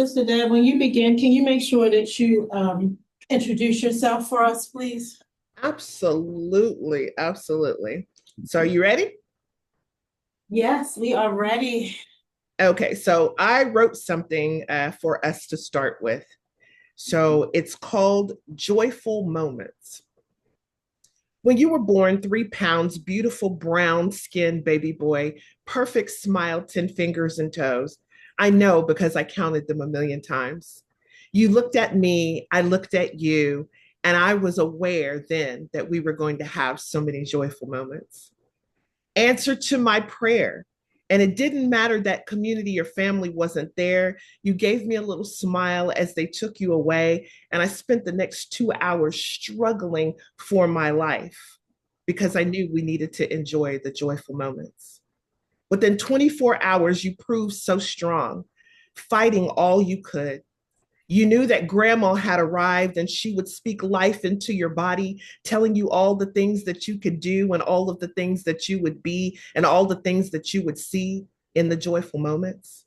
Sister Deb, when you begin, can you make sure that you introduce yourself for us, please? Absolutely, absolutely. So, are you ready? Yes, we are ready. Okay, so I wrote something for us to start with. So, it's called Joyful Moments. When you were born, 3 pounds, beautiful brown skinned baby boy, perfect smile, 10 fingers and toes. I know because I counted them a million times. You looked at me, I looked at you, and I was aware then that we were going to have so many joyful moments. Answer to my prayer. And it didn't matter that community or family wasn't there. You gave me a little smile as they took you away. And I spent the next 2 hours struggling for my life because I knew we needed to enjoy the joyful moments. Within 24 hours, you proved so strong, fighting all you could. You knew that grandma had arrived and she would speak life into your body, telling you all the things that you could do and all of the things that you would be and all the things that you would see in the joyful moments.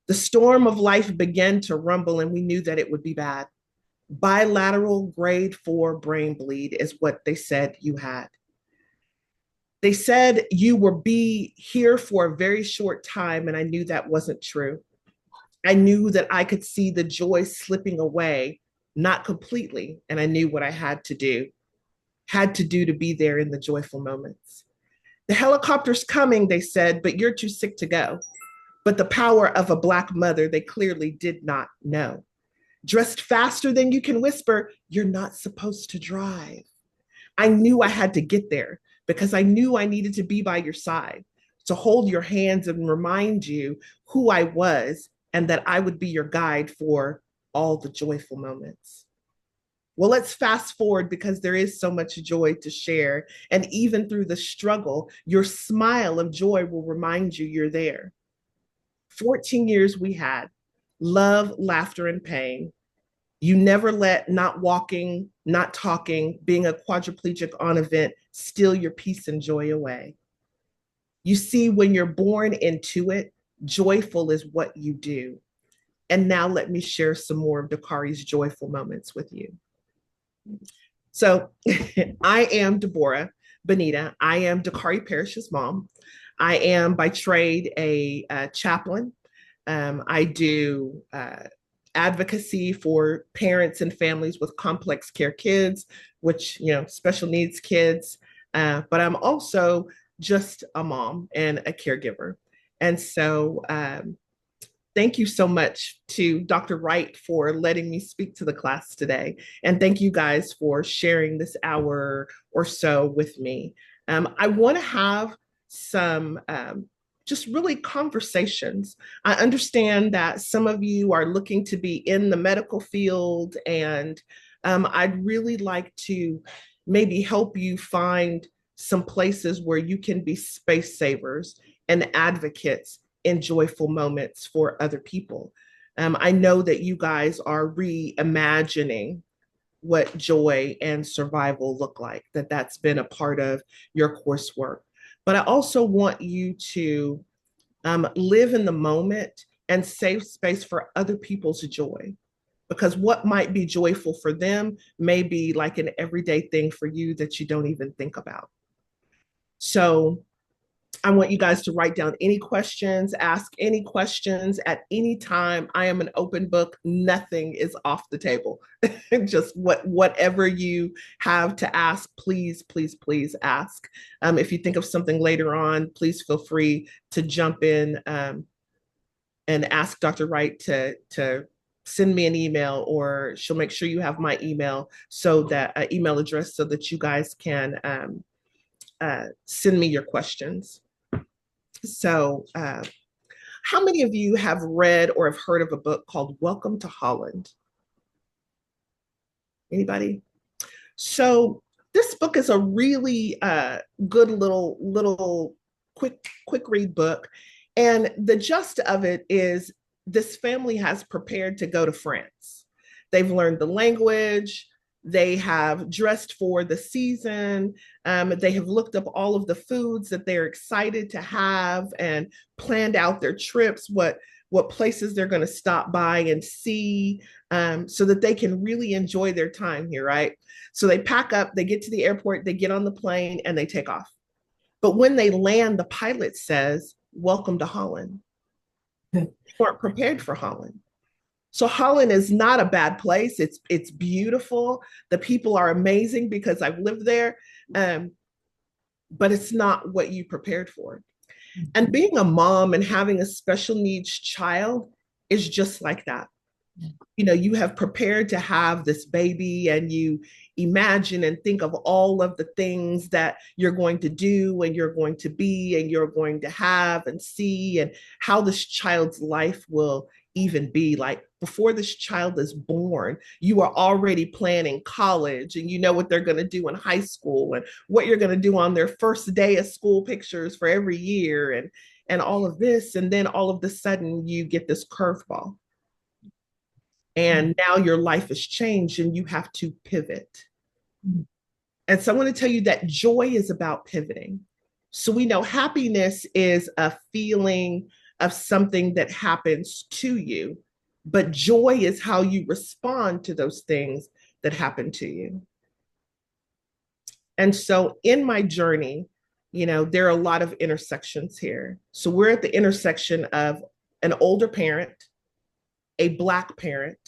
The storm of life began to rumble and we knew that it would be bad. Bilateral grade 4 brain bleed is what they said you had. They said you were be here for a very short time, and I knew that wasn't true. I knew that I could see the joy slipping away, not completely. And I knew what I had to do to be there in the joyful moments. The helicopter's coming, they said, but you're too sick to go. But the power of a Black mother, they clearly did not know. Dressed faster than you can whisper, you're not supposed to drive. I knew I had to get there because I knew I needed to be by your side, to hold your hands and remind you who I was and that I would be your guide for all the joyful moments. Well, let's fast forward because there is so much joy to share. And even through the struggle, your smile of joy will remind you you're there. 14 years we had love, laughter, and pain. You never let not walking, not talking, being a quadriplegic on a vent steal your peace and joy away. You see, when you're born into it, joyful is what you do. And now let me share some more of Dakari's joyful moments with you. So I am Deborah Boneta. I am Dakari Parish's mom. I am by trade a chaplain. I do advocacy for parents and families with complex care kids, which, special needs kids. But I'm also just a mom and a caregiver. And so thank you so much to Dr. Wright for letting me speak to the class today. And thank you guys for sharing this hour or so with me. I want to have some just really conversations. I understand that some of you are looking to be in the medical field, and I'd really like to maybe help you find some places where you can be space savers and advocates in joyful moments for other people. I know that you guys are reimagining what joy and survival look like, that's been a part of your coursework. But I also want you to live in the moment and save space for other people's joy. Because what might be joyful for them may be like an everyday thing for you that you don't even think about. So I want you guys to write down any questions, ask any questions at any time. I am an open book. Nothing is off the table. Just whatever you have to ask, please, please, please ask. If you think of something later on, please feel free to jump in and ask Dr. Wright to send me an email, or she'll make sure you have my email so that email address so that you guys can send me your questions. So, how many of you have read or have heard of a book called Welcome to Holland? Anybody? So, this book is a really good little quick read book, and the gist of it is this family has prepared to go to France. They've learned the language. They have dressed for the season. They have looked up all of the foods that they're excited to have and planned out their trips. what places they're going to stop by and see, so that they can really enjoy their time here, right? So they pack up, they get to the airport, they get on the plane, and they take off. But when they land, the pilot says, "Welcome to Holland." Okay. They weren't prepared for Holland. So Holland is not a bad place. It's beautiful. The people are amazing because I've lived there, um, but it's not what you prepared for. And being a mom and having a special needs child is just like that. You know, you have prepared to have this baby and you imagine and think of all of the things that you're going to do and you're going to be and you're going to have and see, and how this child's life will even be like before this child is born. You are already planning college, and you know what they're going to do in high school and what you're going to do on their first day of school pictures for every year, and all of this. And then all of a sudden you get this curveball, and now your life has changed and you have to pivot. And so I want to tell you that joy is about pivoting. So we know happiness is a feeling of something that happens to you, but joy is how you respond to those things that happen to you. And so in my journey, you know, there are a lot of intersections here. So we're at the intersection of an older parent, a Black parent,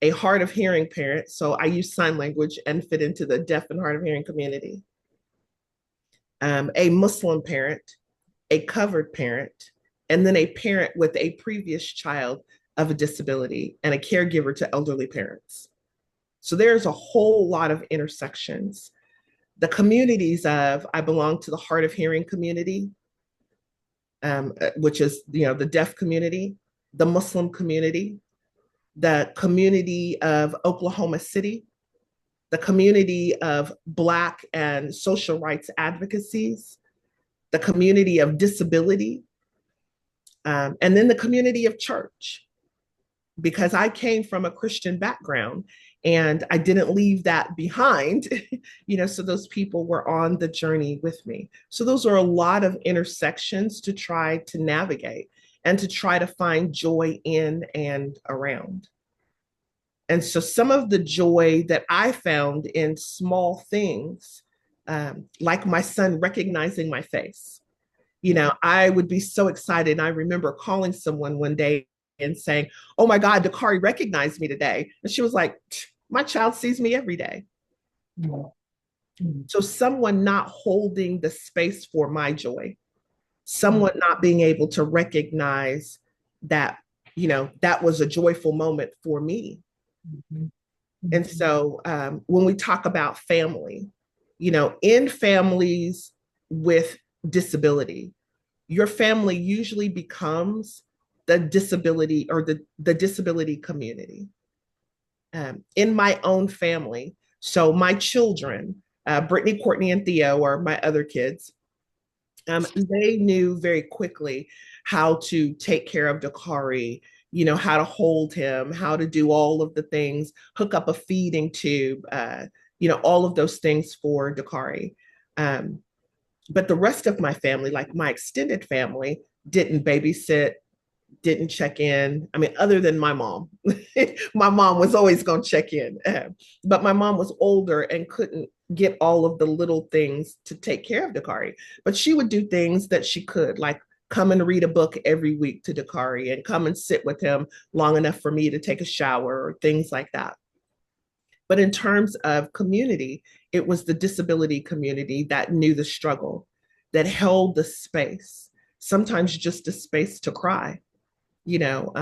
a hard of hearing parent. So I use sign language and fit into the deaf and hard of hearing community. A Muslim parent, a covered parent, and then a parent with a previous child of a disability and a caregiver to elderly parents. So there's a whole lot of intersections. The communities of, I belong to the hard of hearing community, which is, you know, the deaf community, the Muslim community, the community of Oklahoma City, the community of Black and social rights advocacies, the community of disability, and then the community of church. Because I came from a Christian background and I didn't leave that behind, you know, so those people were on the journey with me. So those are a lot of intersections to try to navigate and to try to find joy in and around. And so some of the joy that I found in small things, like my son recognizing my face. You know, I would be so excited. And I remember calling someone one day and saying, "Oh my God, Dakari recognized me today." And she was like, "My child sees me every day." So someone not holding the space for my joy, someone not being able to recognize that, you know, that was a joyful moment for me. And so when we talk about family, you know, in families with disability, your family usually becomes the disability or the disability community. In my own family, so my children, Brittany, Courtney, and Theo are my other kids. They knew very quickly how to take care of Dakari, you know, how to hold him, how to do all of the things, hook up a feeding tube, you know, all of those things for Dakari. But the rest of my family, like my extended family, didn't babysit, didn't check in. I mean, other than my mom. My mom was always going to check in. But my mom was older and couldn't get all of the little things to take care of Dakari. But she would do things that she could, like come and read a book every week to Dakari and come and sit with him long enough for me to take a shower or things like that. But in terms of community, it was the disability community that knew the struggle, that held the space, sometimes just a space to cry, you know,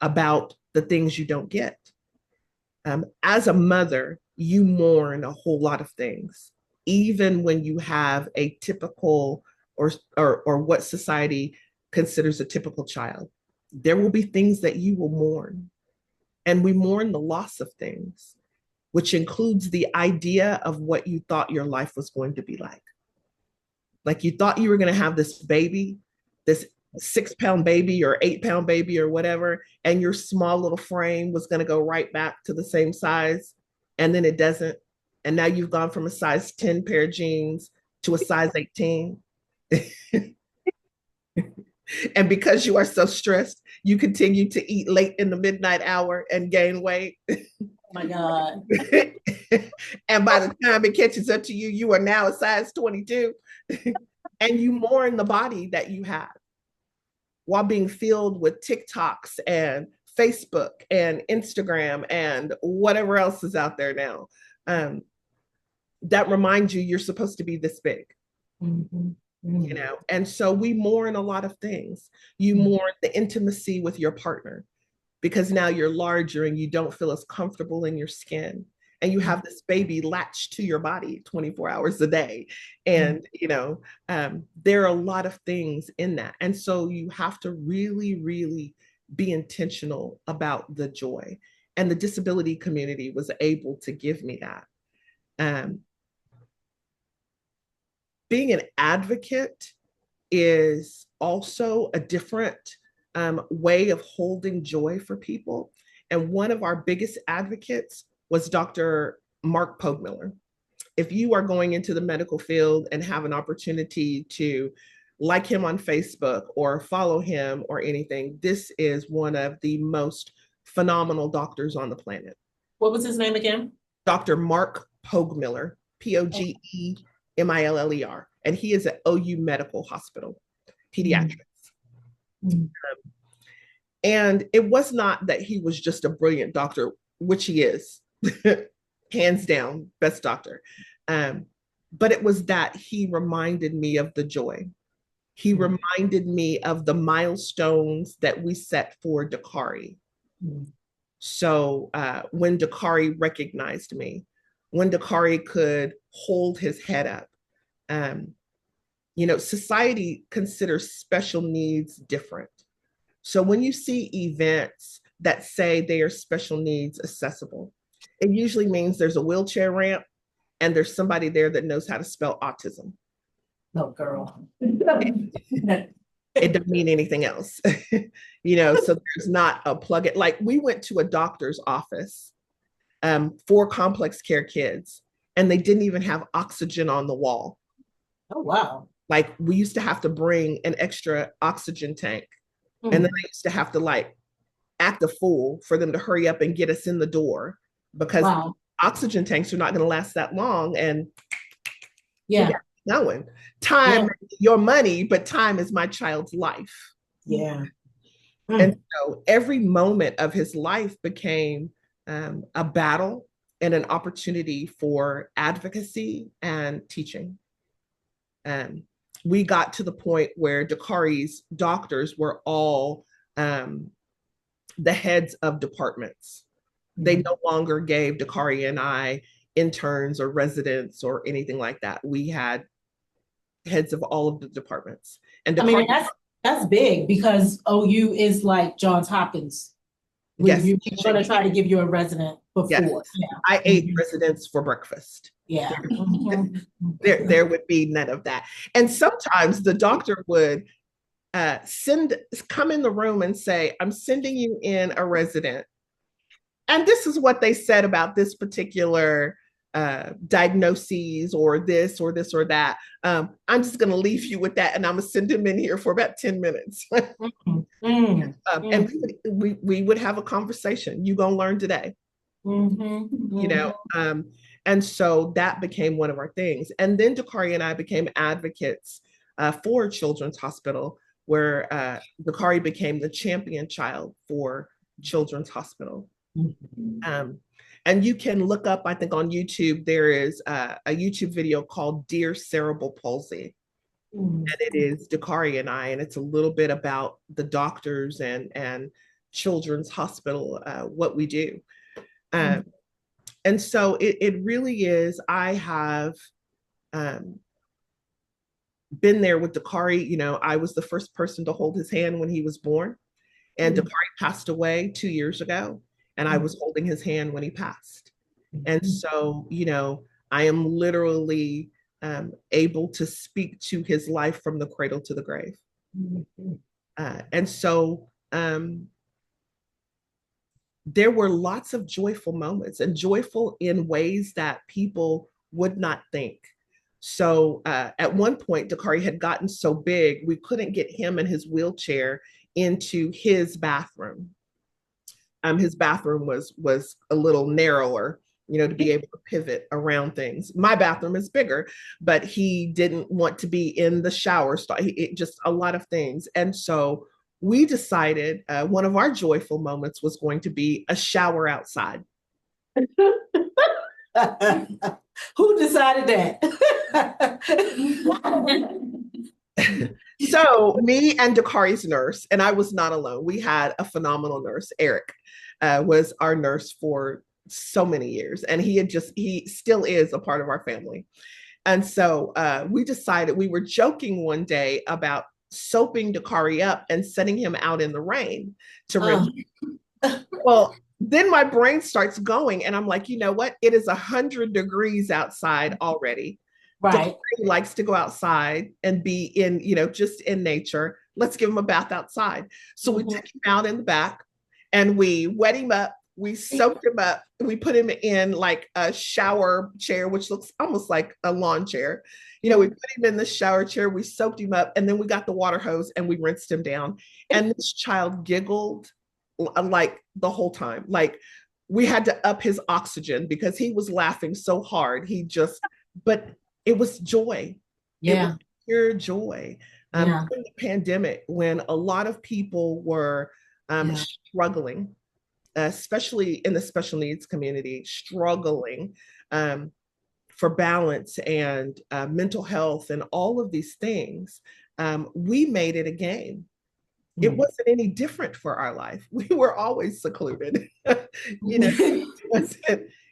about the things you don't get. As a mother, you mourn a whole lot of things, even when you have a typical or what society considers a typical child. There will be things that you will mourn, and we mourn the loss of things, which includes the idea of what you thought your life was going to be like. Like you thought you were going to have this baby, this 6-pound baby or 8-pound baby or whatever, and your small little frame was going to go right back to the same size, and then it doesn't. And now you've gone from a size 10 pair of jeans to a size 18. And because you are so stressed, you continue to eat late in the midnight hour and gain weight. Oh my God. And by the time it catches up to you, you are now a size 22. And you mourn the body that you have while being filled with TikToks and Facebook and Instagram and whatever else is out there now. That reminds you you're supposed to be this big. Mm-hmm. You know, and so we mourn a lot of things. You mourn the intimacy with your partner because now you're larger and you don't feel as comfortable in your skin, and you have this baby latched to your body 24 hours a day. And you know, there are a lot of things in that, and so you have to really, really be intentional about the joy, and the disability community was able to give me that. Being an advocate is also a different way of holding joy for people. And one of our biggest advocates was Dr. Mark Pogmiller. If you are going into the medical field and have an opportunity to like him on Facebook or follow him or anything, this is one of the most phenomenal doctors on the planet. What was his name again? Dr. Mark Pogmiller, Pogmiller, and he is at OU Medical Hospital, pediatrics. Mm-hmm. And it was not that he was just a brilliant doctor, which he is, hands down, best doctor. But it was that he reminded me of the joy. He reminded me of the milestones that we set for Dakari. So when Dakari recognized me, when Dakari could hold his head up, you know, society considers special needs different. So when you see events that say they are special needs accessible, it usually means there's a wheelchair ramp and there's somebody there that knows how to spell autism. No, girl. It doesn't mean anything else. You know, so there's not a plug it. Like we went to a doctor's office for complex care kids, and they didn't even have oxygen on the wall. Oh, wow. Like we used to have to bring an extra oxygen tank. And then I used to have to like act a fool for them to hurry up and get us in the door because oxygen tanks are not going to last that long. And knowing time, your money, but time is my child's life. Yeah. And so every moment of his life became a battle and an opportunity for advocacy and teaching. We got to the point where Dakari's doctors were all the heads of departments. They no longer gave Dakari and I interns or residents or anything like that. We had heads of all of the departments. And Dakari, I mean, that's big because OU is like Johns Hopkins. Yes, you're going to try to give you a resident before. Yes. Yeah. I ate residents for breakfast. Yeah. There would be none of that. And sometimes the doctor would come in the room and say, I'm sending you in a resident. And this is what they said about this particular diagnoses or this or this or that. I'm just going to leave you with that, and I'm going to send him in here for about 10 minutes. And we would have a conversation. You gonna learn today. You know, and so that became one of our things. And then Dakari and I became advocates for Children's Hospital, where Dakari became the champion child for Children's Hospital. And you can look up, I think on YouTube, there is a YouTube video called Dear Cerebral Palsy. And it is Dakari and I, and it's a little bit about the doctors and Children's Hospital, what we do. And so it really is, I have been there with Dakari. You know, I was the first person to hold his hand when he was born, and Dakari passed away 2 years ago, and I was holding his hand when he passed. And so, you know, I am literally able to speak to his life from the cradle to the grave. And so there were lots of joyful moments, and joyful in ways that people would not think. So at one point, Dakari had gotten so big, we couldn't get him in his wheelchair into his bathroom. His bathroom was a little narrower, to be able to pivot around things. My bathroom is bigger, but he didn't want to be in the shower. Just a lot of things. And so we decided one of our joyful moments was going to be a shower outside. Who decided that? So me and Dakari's nurse, and I was not alone. We had a phenomenal nurse. Eric was our nurse for so many years, and he still is a part of our family. And so we decided, we were joking one day about soaping Dakari up and setting him out in the rain to rinse. Well, then my brain starts going, and I'm like, you know what? It is 100 degrees outside already. Right. He likes to go outside and be in, just in nature. Let's give him a bath outside. So we took him out in the back and we wet him up. We soaked him up. We put him in like a shower chair, which looks almost like a lawn chair. We put him in the shower chair. We soaked him up, and then we got the water hose and we rinsed him down. And this child giggled like the whole time. Like we had to up his oxygen because he was laughing so hard. But it was joy. Yeah. It was pure joy. Yeah. During the pandemic, when a lot of people were struggling, especially in the special needs community, struggling for balance and mental health and all of these things, we made it a game. It wasn't any different for our life. We were always secluded.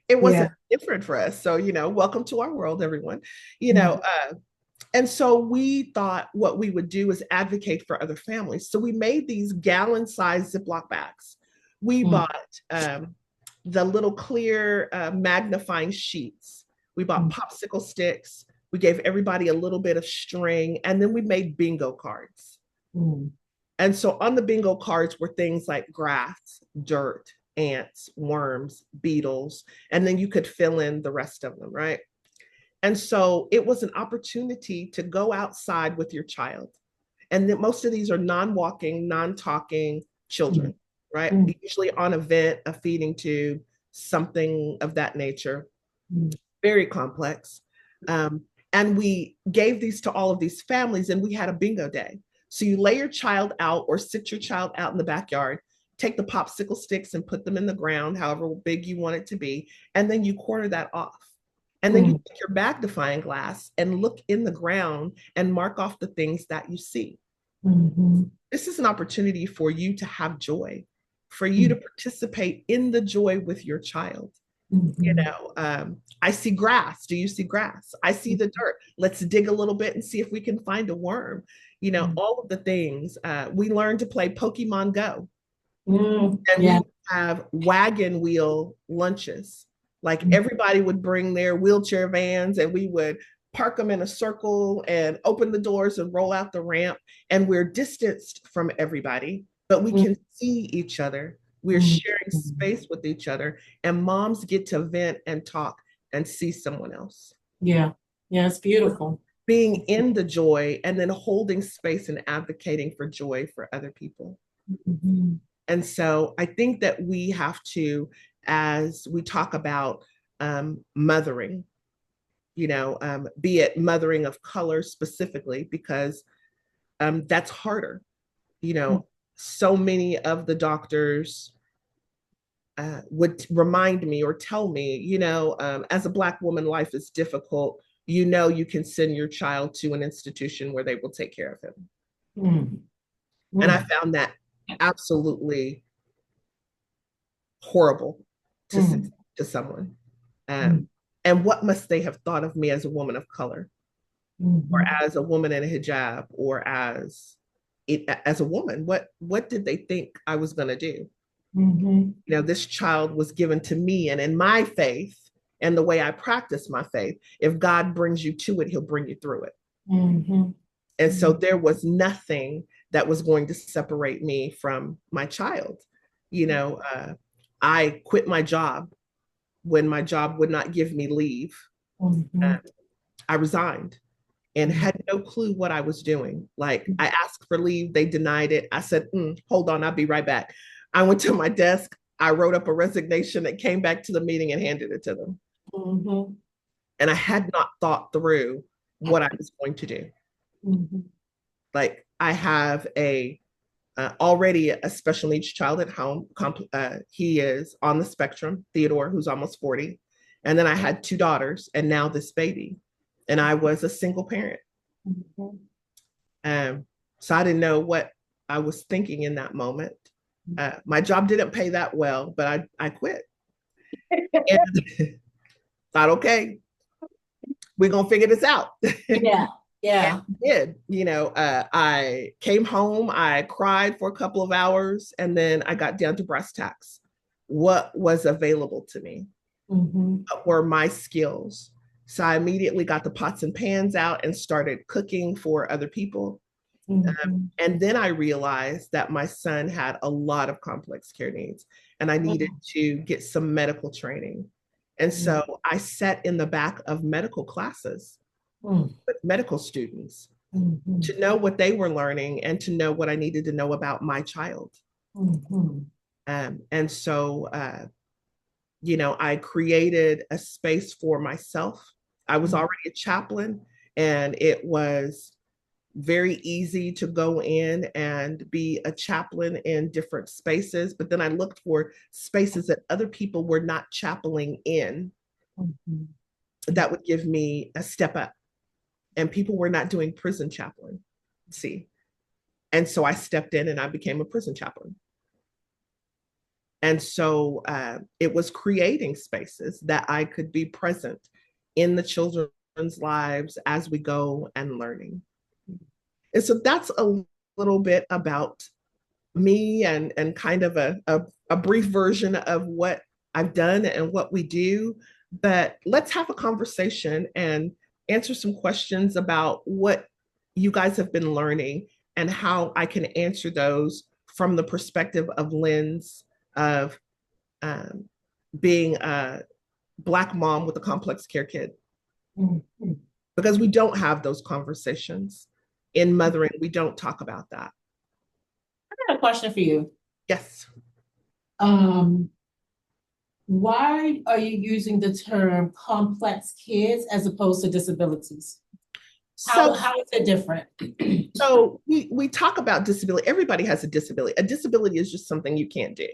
It wasn't different for us. So, welcome to our world, everyone. And so we thought what we would do is advocate for other families. So we made these gallon-sized Ziploc bags. We bought the little clear magnifying sheets. We bought popsicle sticks. We gave everybody a little bit of string, and then we made bingo cards. And so on the bingo cards were things like grass, dirt, ants, worms, beetles, and then you could fill in the rest of them, right? And so it was an opportunity to go outside with your child. And then most of these are non-walking, non-talking children, right? Usually on a vent, a feeding tube, something of that nature. Very complex. And we gave these to all of these families, and we had a bingo day. So you lay your child out or sit your child out in the backyard, take the popsicle sticks and put them in the ground, however big you want it to be, and then you corner that off. And then you take your magnifying glass and look in the ground and mark off the things that you see. This is an opportunity for you to have joy, for you to participate in the joy with your child. I see grass. Do you see grass? I see the dirt. Let's dig a little bit and see if we can find a worm. All of the things. We learned to play Pokemon Go. And we have wagon wheel lunches. Like everybody would bring their wheelchair vans, and we would park them in a circle and open the doors and roll out the ramp. And we're distanced from everybody, but we can see each other. We're sharing space with each other, and moms get to vent and talk and see someone else. Yeah. Yeah, it's beautiful. Being in the joy and then holding space and advocating for joy for other people. And so I think that we have to, as we talk about mothering, be it mothering of color specifically, because that's harder. So many of the doctors would remind me or tell me, as a Black woman, life is difficult. You can send your child to an institution where they will take care of him. And I found that absolutely horrible to someone. And what must they have thought of me as a woman of color, or as a woman in a hijab, or as a woman? What did they think I was going to do? This child was given to me, and in my faith and the way I practice my faith, if God brings you to it, he'll bring you through it. And so there was nothing that was going to separate me from my child. I quit my job when my job would not give me leave. I resigned. and had no clue what I was doing. Like I asked for leave, they denied it. I said, hold on, I'll be right back. I went to my desk, I wrote up a resignation and came back to the meeting and handed it to them. Mhm. And I had not thought through what I was going to do. Mhm. Like I have already a special needs child at home. He is on the spectrum, Theodore, who's almost 40. And then I had two daughters and now this baby. And I was a single parent. Mhm. So I didn't know what I was thinking in that moment. My job didn't pay that well, but I quit and thought, okay, we're going to figure this out. Yeah, And yeah. did. I came home, I cried for a couple of hours, and then I got down to brass tacks. What was available to me? Mhm. What were my skills? So I immediately got the pots and pans out and started cooking for other people. Mhm. And then I realized that my son had a lot of complex care needs and I needed to get some medical training. And so I sat in the back of medical classes Mhm. with medical students Mhm. to know what they were learning and to know what I needed to know about my child. Mhm. And so, I created a space for myself. I was already a chaplain, and it was very easy to go in and be a chaplain in different spaces. But then I looked for spaces that other people were not chaplain in Mhm. that would give me a step up. And people were not doing prison chaplain. See, and so I stepped in and I became a prison chaplain. And so it was creating spaces that I could be present in the children's lives as we go and learning. And so that's a little bit about me and kind of a brief version of what I've done and what we do. But let's have a conversation and answer some questions about what you guys have been learning and how I can answer those from the perspective of lens of um, being a Black mom with a complex care kid. Mhm. Because we don't have those conversations in mothering, we don't talk about that. I got a question for you. Yes. Um, why are you using the term complex kids as opposed to disabilities? So How is it different? So we talk about disability. Everybody has a disability. A disability is just something you can't do.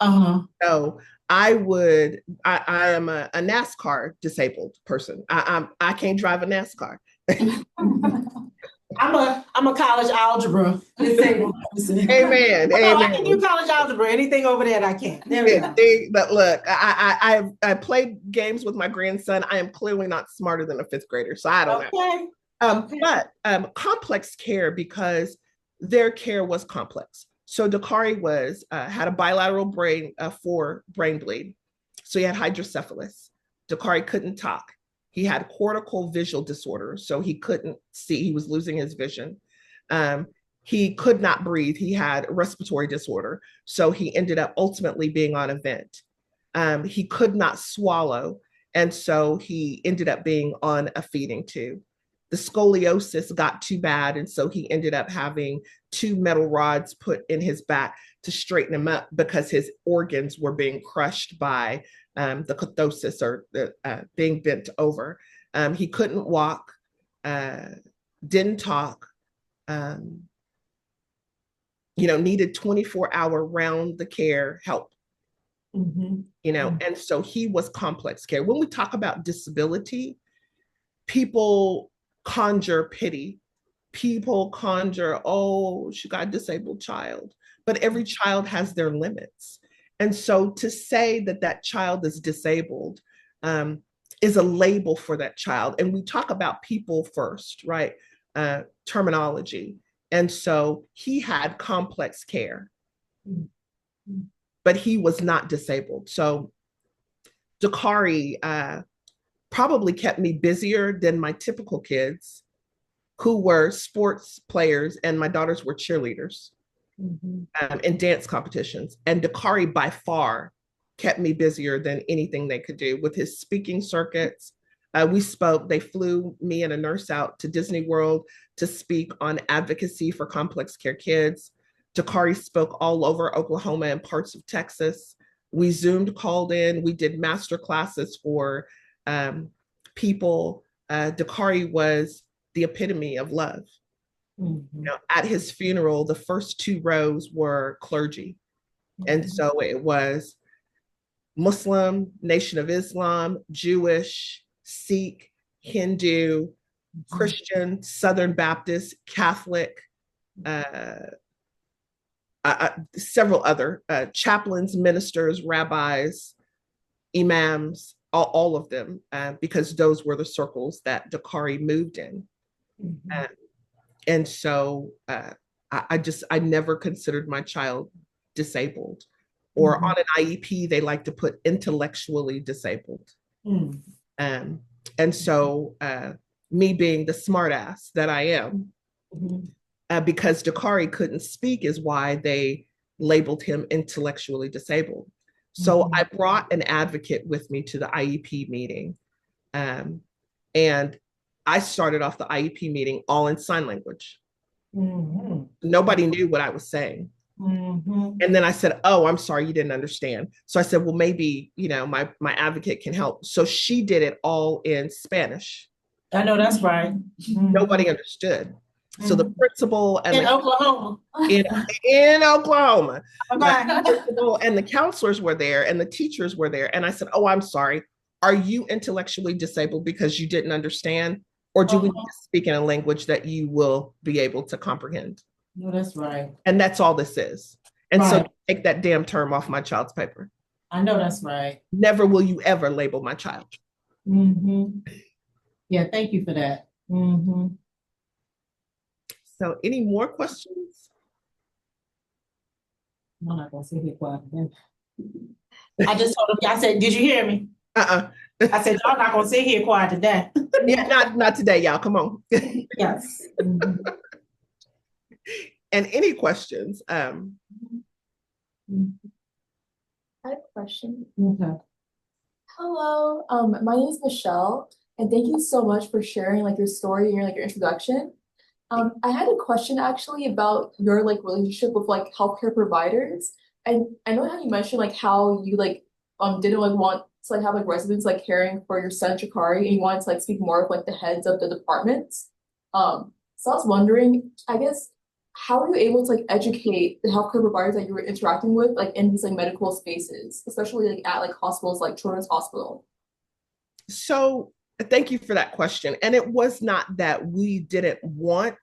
Uh-huh. So I am a NASCAR disabled person. I can't drive a NASCAR. I'm a college algebra disabled person. Amen. So I can do Amen. college algebra. Anything over that I can. There we go. But look, I played games with my grandson. I am clearly not smarter than a fifth grader, so I don't know. Okay. Okay. But complex care because their care was complex. So Dakari was had a bilateral brain for brain bleed. So he had hydrocephalus. Dakari couldn't talk. He had cortical visual disorder, so he couldn't see. He was losing his vision. Um, he could not breathe. He had respiratory disorder, so he ended up ultimately being on a vent. He could not swallow, and so he ended up being on a feeding tube. The scoliosis got too bad, and so he ended up having two metal rods put in his back to straighten him up because his organs were being crushed by the cathosis or the being bent over. He couldn't walk, uh, didn't talk, um, needed 24-hour round the care help. And so he was complex care. When we talk about disability, people conjure pity. People conjure, oh, she got a disabled child. But every child has their limits. And so to say that that child is disabled is a label for that child. And we talk about people first, right? Terminology. And so he had complex care, but he was not disabled. So Dakari probably kept me busier than my typical kids who were sports players, and my daughters were cheerleaders in dance competitions. And Dakari, by far, kept me busier than anything they could do with his speaking circuits, We spoke, they flew me and a nurse out to Disney World to speak on advocacy for complex care kids. Dakari spoke all over Oklahoma and parts of Texas. We Zoomed, called in, we did master classes for people. Dakari was the epitome of love. Mm-hmm. At his funeral, the first two rows were clergy. And so it was Muslim, Nation of Islam, Jewish, Sikh, Hindu, Christian, Southern Baptist, Catholic, uh, several other chaplains, ministers, rabbis, imams, all of them, because those were the circles that Dakari moved in. Mm-hmm. And so I never considered my child disabled. Or Mm-hmm. on an IEP, they like to put intellectually disabled. Mm-hmm. Um, and so me being the smartass that I am, Mm-hmm. because Dakari couldn't speak is why they labeled him intellectually disabled. So Mm-hmm. I brought an advocate with me to the IEP meeting. Um, and I started off the IEP meeting all in sign language. Mm-hmm. Nobody knew what I was saying. Mm-hmm. And then I said, "Oh, I'm sorry, you didn't understand." So I said, "Well, maybe, my advocate can help." So she did it all in Spanish. I know that's right. Mm-hmm. Nobody understood. So the Mm-hmm. principal and In the Oklahoma. in, in Oklahoma, Okay. the principal and the counselors were there and the teachers were there. And I said, "Oh, I'm sorry. Are you intellectually disabled because you didn't understand? Or do we need Uh-huh. to speak in a language that you will be able to comprehend?" No, that's right. And that's all this is. And so Right. take that damn term off my child's paper. I know that's right. Never will you ever label my child. Mm-hmm. Yeah, thank you for that. Mm-hmm. So any more questions? I'm not gonna sit here quiet. I just told him, I said, did you hear me? Uh-uh. I said, y'all not gonna sit here quiet today. Yeah, not today, y'all. Come on. Yes. Mm-hmm. And any questions? I have a question. Okay. Hello, my name is Michelle, and thank you so much for sharing like your story and your introduction. I had a question actually about your relationship with healthcare providers. And I know how you mentioned how you didn't want to have residents caring for your son Chikari, and you wanted to speak more of the heads of the departments. So I was wondering, I guess, how are you able to educate the healthcare providers that you were interacting with in these medical spaces, especially at hospitals like Children's Hospital? So thank you for that question. And it was not that we didn't want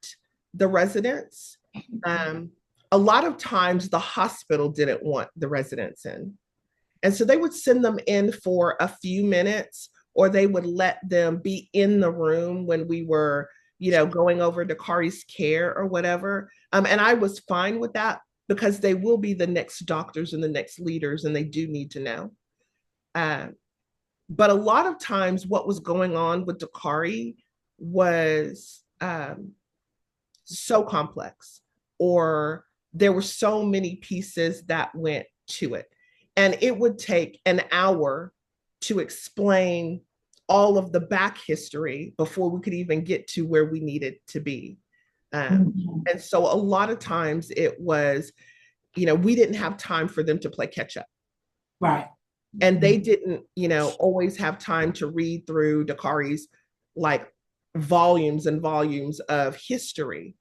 the residents. A lot of times the hospital didn't want the residents in. And so they would send them in for a few minutes, or they would let them be in the room when we were, going over Dakari's care or whatever. And I was fine with that because they will be the next doctors and the next leaders, and they do need to know. But a lot of times what was going on with Dakari was so complex, or there were so many pieces that went to it. And it would take an hour to explain all of the back history before we could even get to where we needed to be. And so a lot of times it was, we didn't have time for them to play catch up. Right. And they didn't, always have time to read through Dakari's volumes and volumes of history.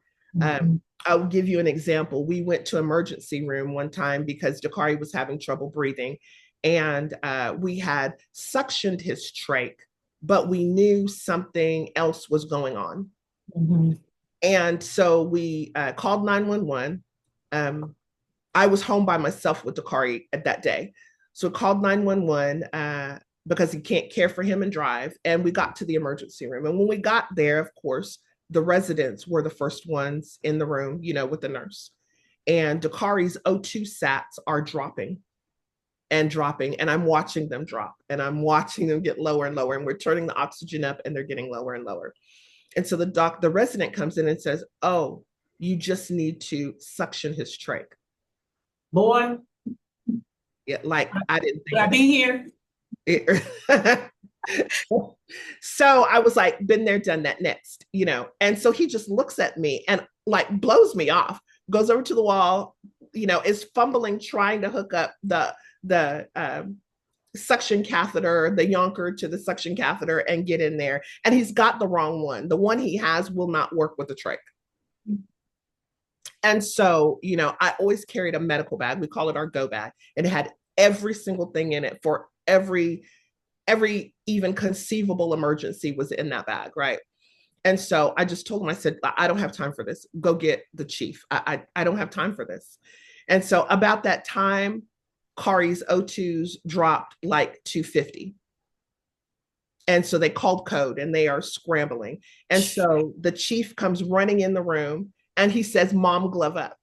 I'll give you an example. We went to emergency room one time because Dakari was having trouble breathing, and we had suctioned his trach, but we knew something else was going on. Mm-hmm. And so we called 911. I was home by myself with Dakari at that day. So we called 911 because he can't care for him and drive. And we got to the emergency room. And when we got there, of course, the residents were the first ones in the room, with the nurse. And Dakari's O2 sats are dropping and dropping. And I'm watching them drop, and I'm watching them get lower and lower. And we're turning the oxygen up, and they're getting lower and lower. And so the resident comes in and says, "Oh, you just need to suction his trach." Boy, Yeah, I didn't think will I be here? it. So I was like, been there, done that, next, you know. And so he just looks at me and like blows me off, goes over to the wall, you know, is fumbling, trying to hook up the suction catheter, the yonker to the suction catheter and get in there. And he's got the wrong one. The one he has will not work with the trach. And so, you know, I always carried a medical bag. We call it our go bag. And it had every single thing in it for every even conceivable emergency was in that bag, right? And so I just told him, I said, I don't have time for this. Go get the chief. I don't have time for this. And so about that time, Kari's O2s dropped like 250. And so they called code and they are scrambling. And so the chief comes running in the room and he says, Mom, glove up.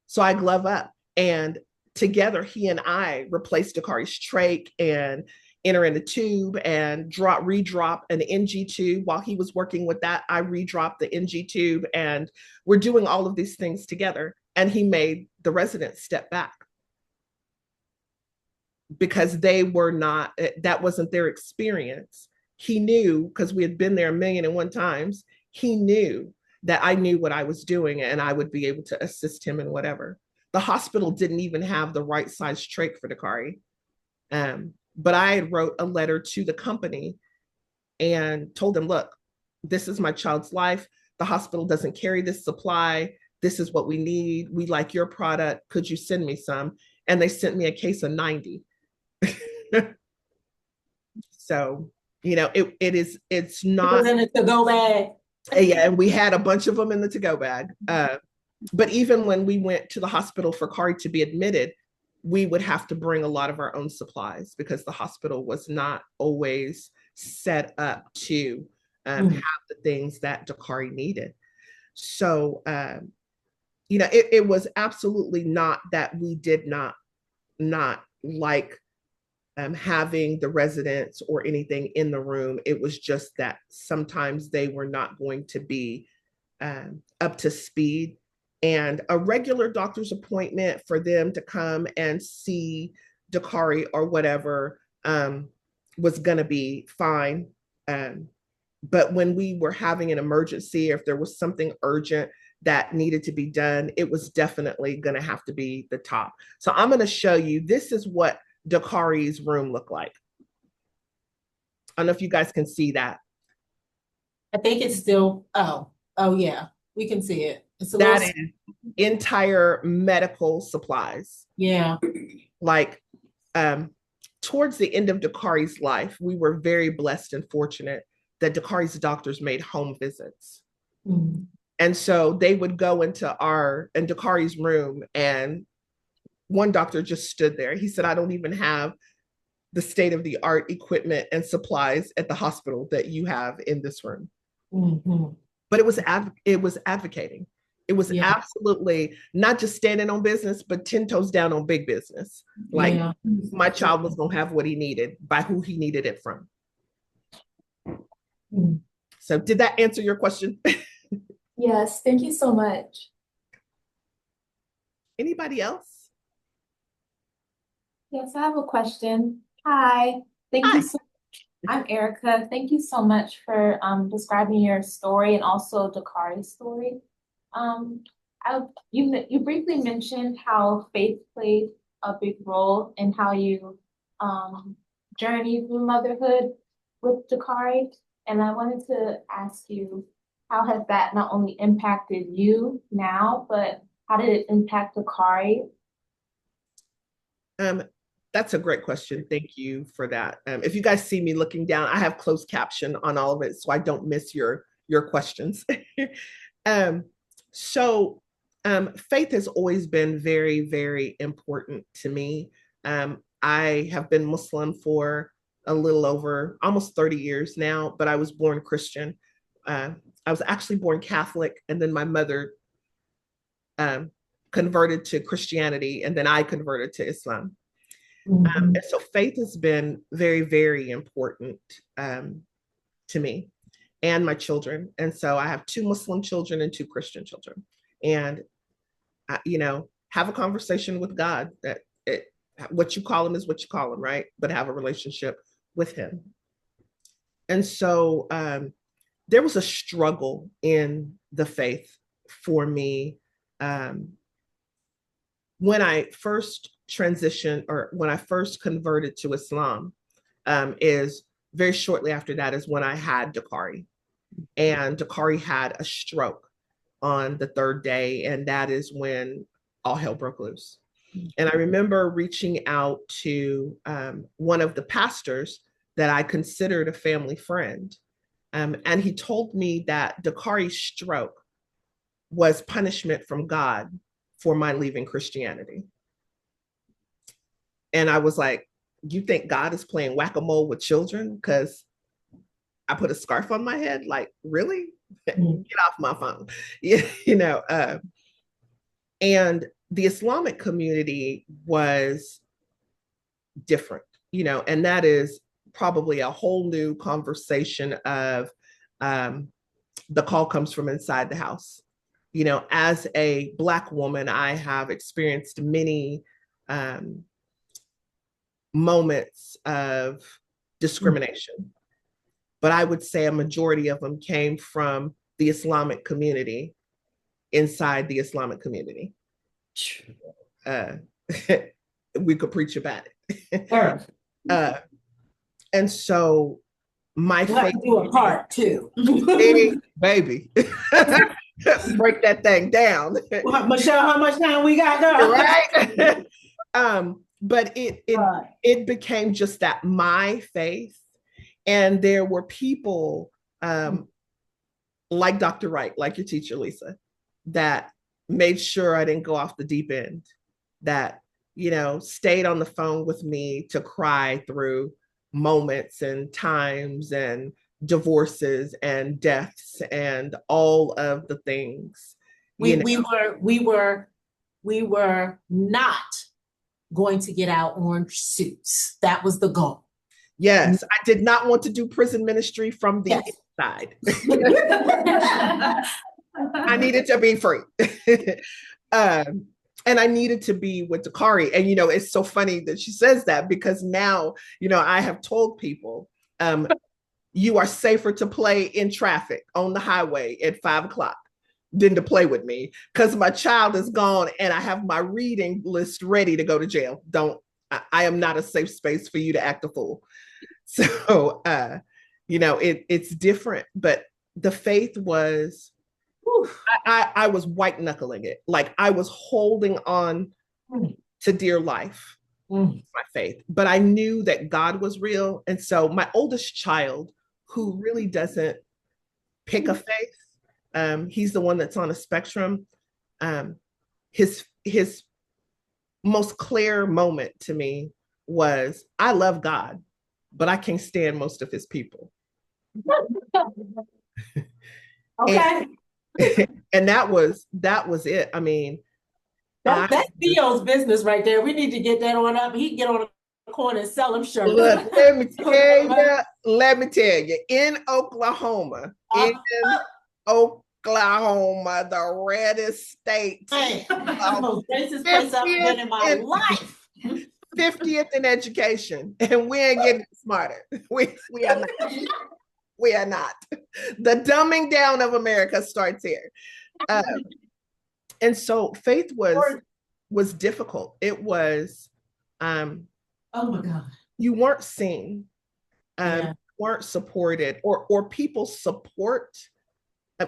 So I glove up. And together, he and I replaced Dakari's trach and enter in the tube and redrop an NG tube. While he was working with that, I redropped the NG tube. And we're doing all of these things together. And he made the residents step back because they were not, that wasn't their experience. He knew, because we had been there 1,000,001 times, he knew that I knew what I was doing and I would be able to assist him in whatever. The hospital didn't even have the right size trach for Dakari. But I wrote a letter to the company and told them, look, this is my child's life. The hospital doesn't carry this supply. This is what we need. We like your product. Could you send me some? And they sent me a case of 90. So, you know, it's not. In a to-go bag. Yeah, and we had a bunch of them in the to-go bag. But even when we went to the hospital for Kari to be admitted, we would have to bring a lot of our own supplies because the hospital was not always set up to have the things that Dakari needed. So, you know, it was absolutely not that we did not like having the residents or anything in the room. It was just that sometimes they were not going to be up to speed. And a regular doctor's appointment for them to come and see Dakari or whatever was going to be fine. But when we were having an emergency, if there was something urgent that needed to be done, it was definitely going to have to be the top. So I'm going to show you, this is what Dakari's room looked like. I don't know if you guys can see that. I think it's still, oh yeah, we can see it. It's a That little, is entire medical supplies. yeah. Like towards the end of Dakari's life, we were very blessed and fortunate that Dakari's doctors made home visits. Mm-hmm. And so they would go into Dakari's room, and one doctor just stood there. He said, I don't even have the state-of-the-art equipment and supplies at the hospital that you have in this room. Mm-hmm. But it was advocating. It was absolutely not just standing on business, but 10 toes down on big business. Like my child was going to have what he needed by who he needed it from. So did that answer your question? Yes, thank you so much. Anybody else? Yes, I have a question. Hi, thank you so much. I'm Erica. Thank you so much for describing your story and also Dakari's story. You briefly mentioned how faith played a big role in how you journeyed through motherhood with Dakari, and I wanted to ask you, how has that not only impacted you now, but how did it impact Dakari? That's a great question. Thank you for that. If you guys see me looking down, I have closed caption on all of it, so I don't miss your questions. So faith has always been very, very important to me. I have been Muslim for a little over almost 30 years now, but I was born Christian. I was actually born Catholic, and then my mother converted to Christianity, and then I converted to Islam. And so faith has been very, very important to me and my children. And so I have 2 Muslim children and 2 Christian children. And, you know, have a conversation with God that what you call him is what you call him, right? But have a relationship with him. And so there was a struggle in the faith for me when I first transitioned, or when I first converted to Islam. Is very shortly after that is when I had Dakari. And Dakari had a stroke on the third day, and that is when all hell broke loose. And I remember reaching out to one of the pastors that I considered a family friend. And he told me that Dakari's stroke was punishment from God for my leaving Christianity. And I was like, you think God is playing whack-a-mole with children because I put a scarf on my head? Like, really? Get off my phone. And the Islamic community was different, and that is probably a whole new conversation of the call comes from inside the house. As a Black woman, I have experienced many moments of discrimination, but I would say a majority of them came from the Islamic community, inside the Islamic community. We could preach about it. And so my We'll have to do a part two. baby. Break that thing down. Well, Michelle, how much time we got, girl? Right. But it became just that my faith, and there were people like Dr. Wright, like your teacher Lisa, that made sure I didn't go off the deep end, that stayed on the phone with me to cry through moments and times and divorces and deaths and all of the things. We were not going to get our orange suits. That was the goal. Yes, I did not want to do prison ministry from the inside. I needed to be free. And I needed to be with Dakari. And, it's so funny that she says that, because now, I have told people, you are safer to play in traffic on the highway at 5:00 than to play with me, because my child is gone and I have my reading list ready to go to jail. I am not a safe space for you to act a fool. So, it's different, but the faith was, I was white knuckling it. Like, I was holding on to dear life, my faith, but I knew that God was real. And so my oldest child, who really doesn't pick a faith, he's the one that's on a spectrum. His most clear moment to me was, I love God, but I can't stand most of his people. Okay. And that was it. I mean, that's Theo's business right there. We need to get that on up. He can get on the corner and sell them shirts. Look, let me tell you, in Oklahoma, the reddest state. Hey, the most racist place I've been in my life. 50th in education, and we ain't getting smarter. We are not. We are not. The dumbing down of America starts here. And so faith was difficult. It was, oh my God. You weren't seen, weren't supported, or people support.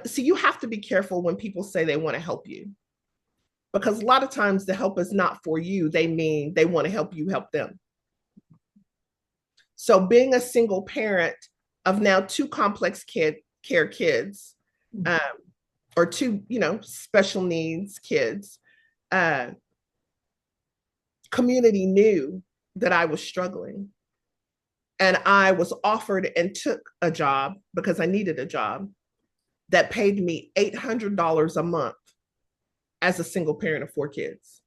See, you have to be careful when people say they want to help you, because a lot of times the help is not for you. They mean they want to help you help them. So being a single parent of now two complex care kids, or two, special needs kids, community knew that I was struggling. And I was offered and took a job, because I needed a job, that paid me $800 a month as a single parent of 4 kids,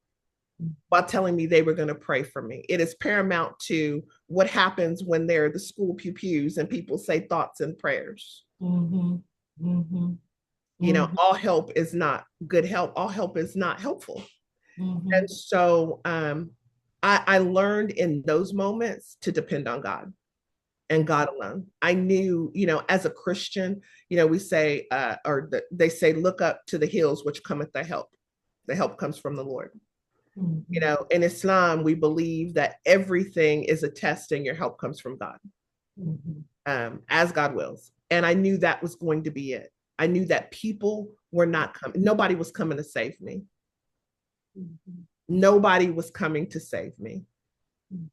while telling me they were going to pray for me. It is paramount to what happens when they're the school pews and people say thoughts and prayers. All help is not good help. All help is not helpful. And so I learned in those moments to depend on God. and God alone. I knew, as a Christian, we say, they say, look up to the hills, which cometh the help. The help comes from the Lord. In Islam, we believe that everything is a test and your help comes from God, as God wills. And I knew that was going to be it. I knew that people were not coming. Nobody was coming to save me. Nobody was coming to save me.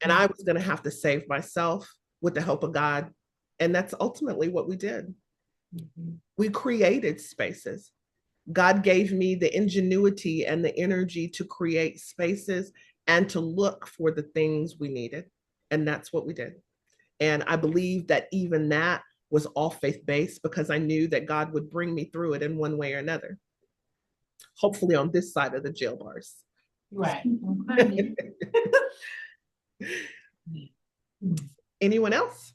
And I was going to have to save myself with the help of God. And that's ultimately what we did. We created spaces. God gave me the ingenuity and the energy to create spaces and to look for the things we needed. And that's what we did. And I believe that even that was all faith-based because I knew that God would bring me through it in one way or another. Hopefully on this side of the jail bars. Right. Anyone else?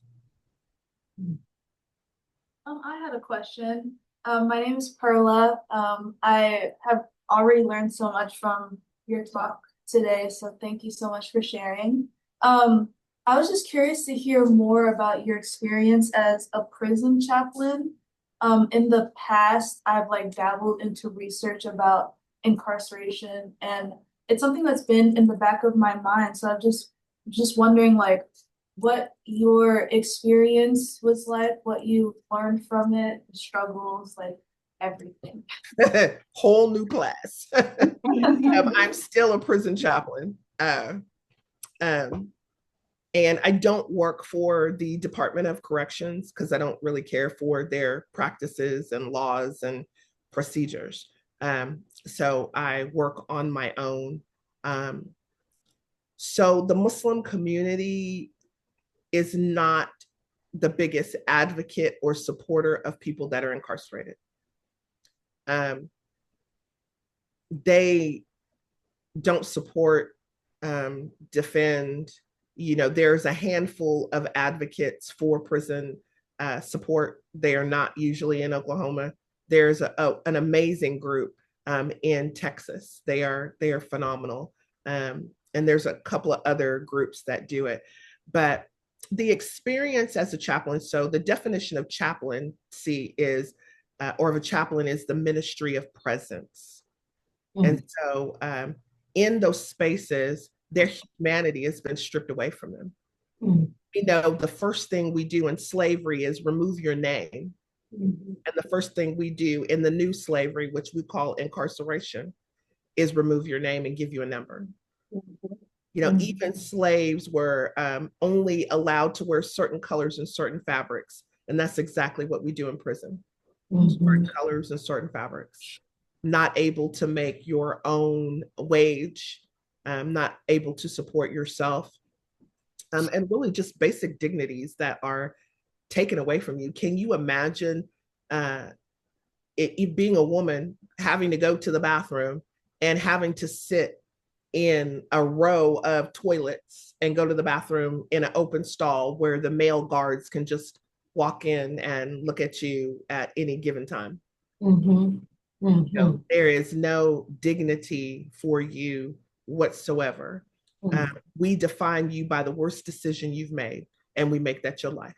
I had a question. My name is Perla. I have already learned so much from your talk today, so thank you so much for sharing. I was just curious to hear more about your experience as a prison chaplain. In the past, I've dabbled into research about incarceration, and it's something that's been in the back of my mind. So I'm just wondering what your experience was like, what you learned from it, the struggles, everything. Whole new class. I'm still a prison chaplain. And I don't work for the Department of Corrections because I don't really care for their practices and laws and procedures. So I work on my own. So the Muslim community is not the biggest advocate or supporter of people that are incarcerated. They don't support, defend. There's a handful of advocates for prison support. They are not usually in Oklahoma. There's an amazing group in Texas. They are phenomenal. And there's a couple of other groups that do it. But the experience as a chaplain, so the definition of chaplaincy is, or of a chaplain is the ministry of presence. And so in those spaces, their humanity has been stripped away from them. The first thing we do in slavery is remove your name. And the first thing we do in the new slavery, which we call incarceration, is remove your name and give you a number. Even slaves were only allowed to wear certain colors and certain fabrics. And that's exactly what we do in prison. Certain colors and certain fabrics. Not able to make your own wage, not able to support yourself, and really just basic dignities that are taken away from you. Can you imagine it being a woman having to go to the bathroom and having to sit in a row of toilets and go to the bathroom in an open stall where the male guards can just walk in and look at you at any given time? There is no dignity for you whatsoever. We define you by the worst decision you've made, and we make that your life.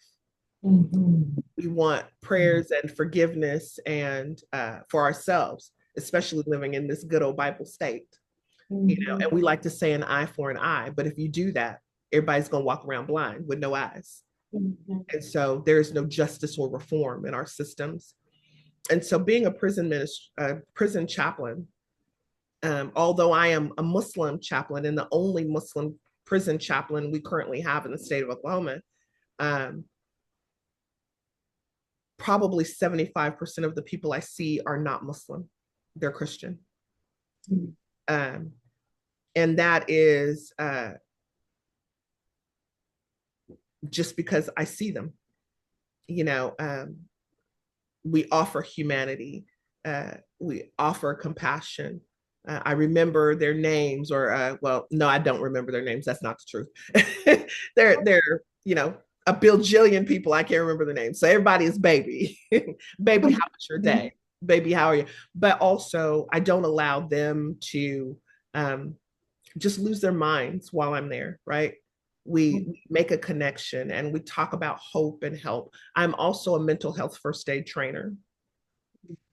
We want prayers and forgiveness and for ourselves, especially living in this good old Bible state. And we like to say an eye for an eye, but if you do that, everybody's going to walk around blind with no eyes. And so there's no justice or reform in our systems. And so being a prison chaplain, although I am a Muslim chaplain and the only Muslim prison chaplain we currently have in the state of Oklahoma, probably 75% of the people I see are not Muslim. They're Christian. And that is just because I see them. We offer humanity. We offer compassion. I remember their names, or well, no, I don't remember their names. That's not the truth. They're a bajillion people. I can't remember their names. So everybody is baby. Baby, how was your day? Baby, how are you? But also, I don't allow them to just lose their minds while I'm there, right? We make a connection and we talk about hope and help. I'm also a mental health first aid trainer.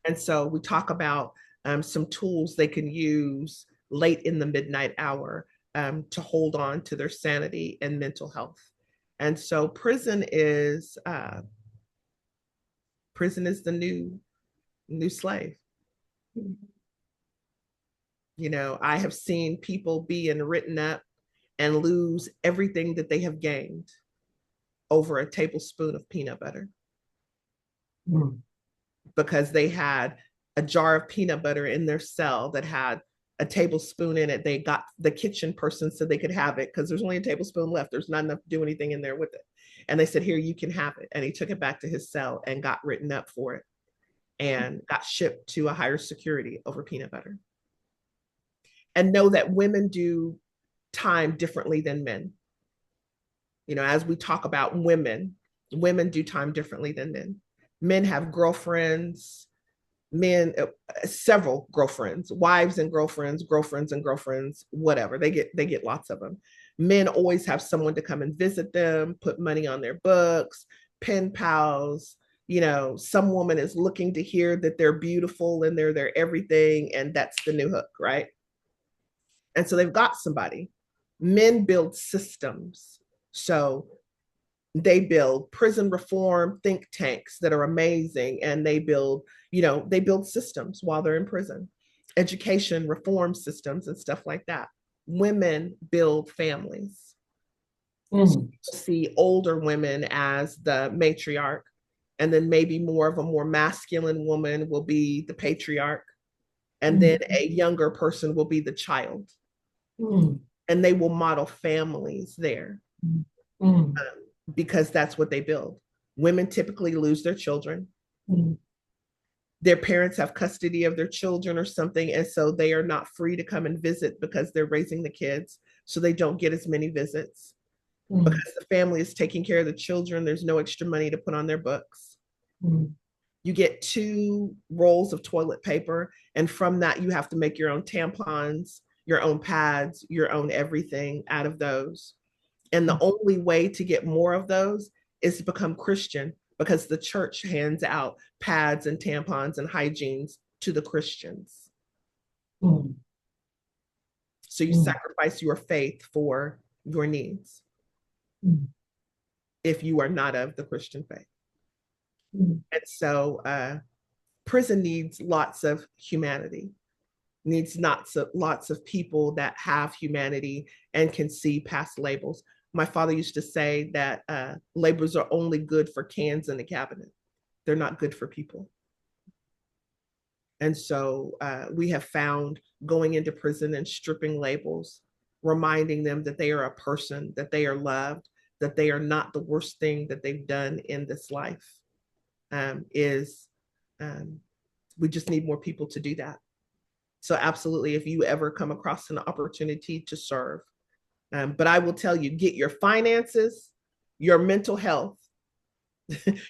And so we talk about some tools they can use late in the midnight hour to hold on to their sanity and mental health. And so prison is the new slave. You know, I have seen people being written up and lose everything that they have gained over a tablespoon of peanut butter. Mm. Because they had a jar of peanut butter in their cell that had a tablespoon in it. They got the kitchen person so they could have it because there's only a tablespoon left. There's not enough to do anything in there with it. And they said, here, you can have it. And he took it back to his cell and got written up for it and got shipped to a higher security over peanut butter. And know that women do time differently than men. You know, as we talk about women do time differently than men. Men have girlfriends, several girlfriends, wives and girlfriends, whatever. They get lots of them. Men always have someone to come and visit them, put money on their books, pen pals. You know, some woman is looking to hear that they're beautiful and they're their everything, and that's the new hook, right? And so they've got somebody. Men build systems. So they build prison reform think tanks that are amazing, and they build systems while they're in prison, education reform systems and stuff like that. Women build families. So see older women as the matriarch, and then maybe more of a more masculine woman will be the patriarch, and then a younger person will be the child. And they will model families there. Because that's what they build. Women typically lose their children. Their parents have custody of their children or something, and so they are not free to come and visit because they're raising the kids, so they don't get as many visits. Because the family is taking care of the children, there's no extra money to put on their books. You get 2 rolls of toilet paper, and from that you have to make your own tampons, your own pads, your own everything out of those. And the only way to get more of those is to become Christian, because the church hands out pads and tampons and hygienes to the Christians. So you sacrifice your faith for your needs if you are not of the Christian faith. And so prison needs lots of humanity, needs lots of people that have humanity and can see past labels. My father used to say that labels are only good for cans in the cabinet. They're not good for people. And so we have found going into prison and stripping labels, reminding them that they are a person, that they are loved, that they are not the worst thing that they've done in this life, we just need more people to do that. So absolutely, if you ever come across an opportunity to serve, but I will tell you, get your finances, your mental health,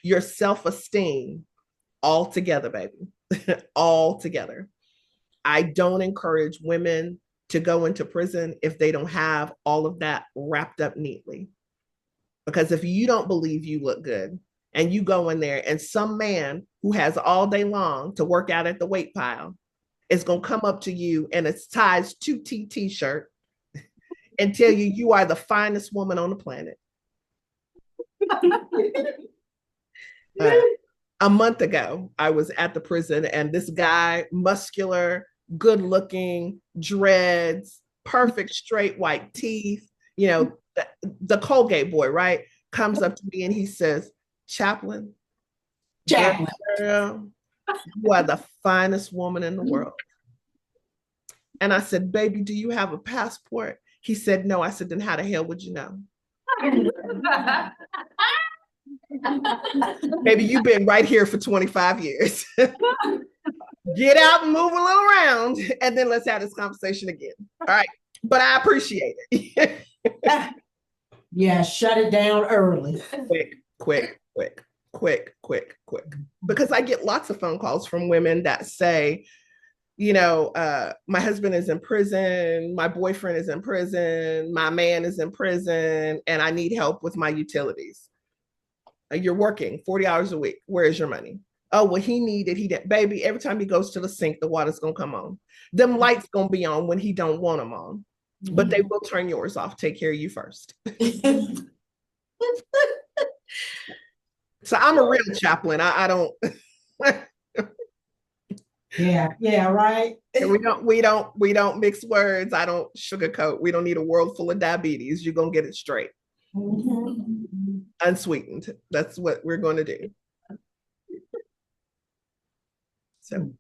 your self-esteem all together, baby, all together. I don't encourage women to go into prison if they don't have all of that wrapped up neatly. Because if you don't believe you look good and you go in there and some man who has all day long to work out at the weight pile is going to come up to you in a size 2T t-shirt and tell you you are the finest woman on the planet. A month ago, I was at the prison and this guy, muscular, good looking, dreads, perfect straight white teeth, you know, the Colgate boy, right? Comes up to me and he says, Chaplain, girl, you are the finest woman in the world. And I said, baby, do you have a passport? He said, no. I said, then how the hell would you know? Baby, you've been right here for 25 years. Get out and move a little around, and then let's have this conversation again. All right. But I appreciate it. Yeah, shut it down early. Quick. Because I get lots of phone calls from women that say, My husband is in prison, my boyfriend is in prison, my man is in prison, and I need help with my utilities. You're working 40 hours a week. Where is your money? Oh, well, he did. Baby, every time he goes to the sink, the water's gonna come on. Them lights gonna be on when he don't want them on. But they will turn yours off. Take care of you first. So I'm a real chaplain. I don't Yeah, right. we don't mix words. I don't sugarcoat. We don't need a world full of diabetes. You're gonna get it straight. Unsweetened. That's what we're gonna do. So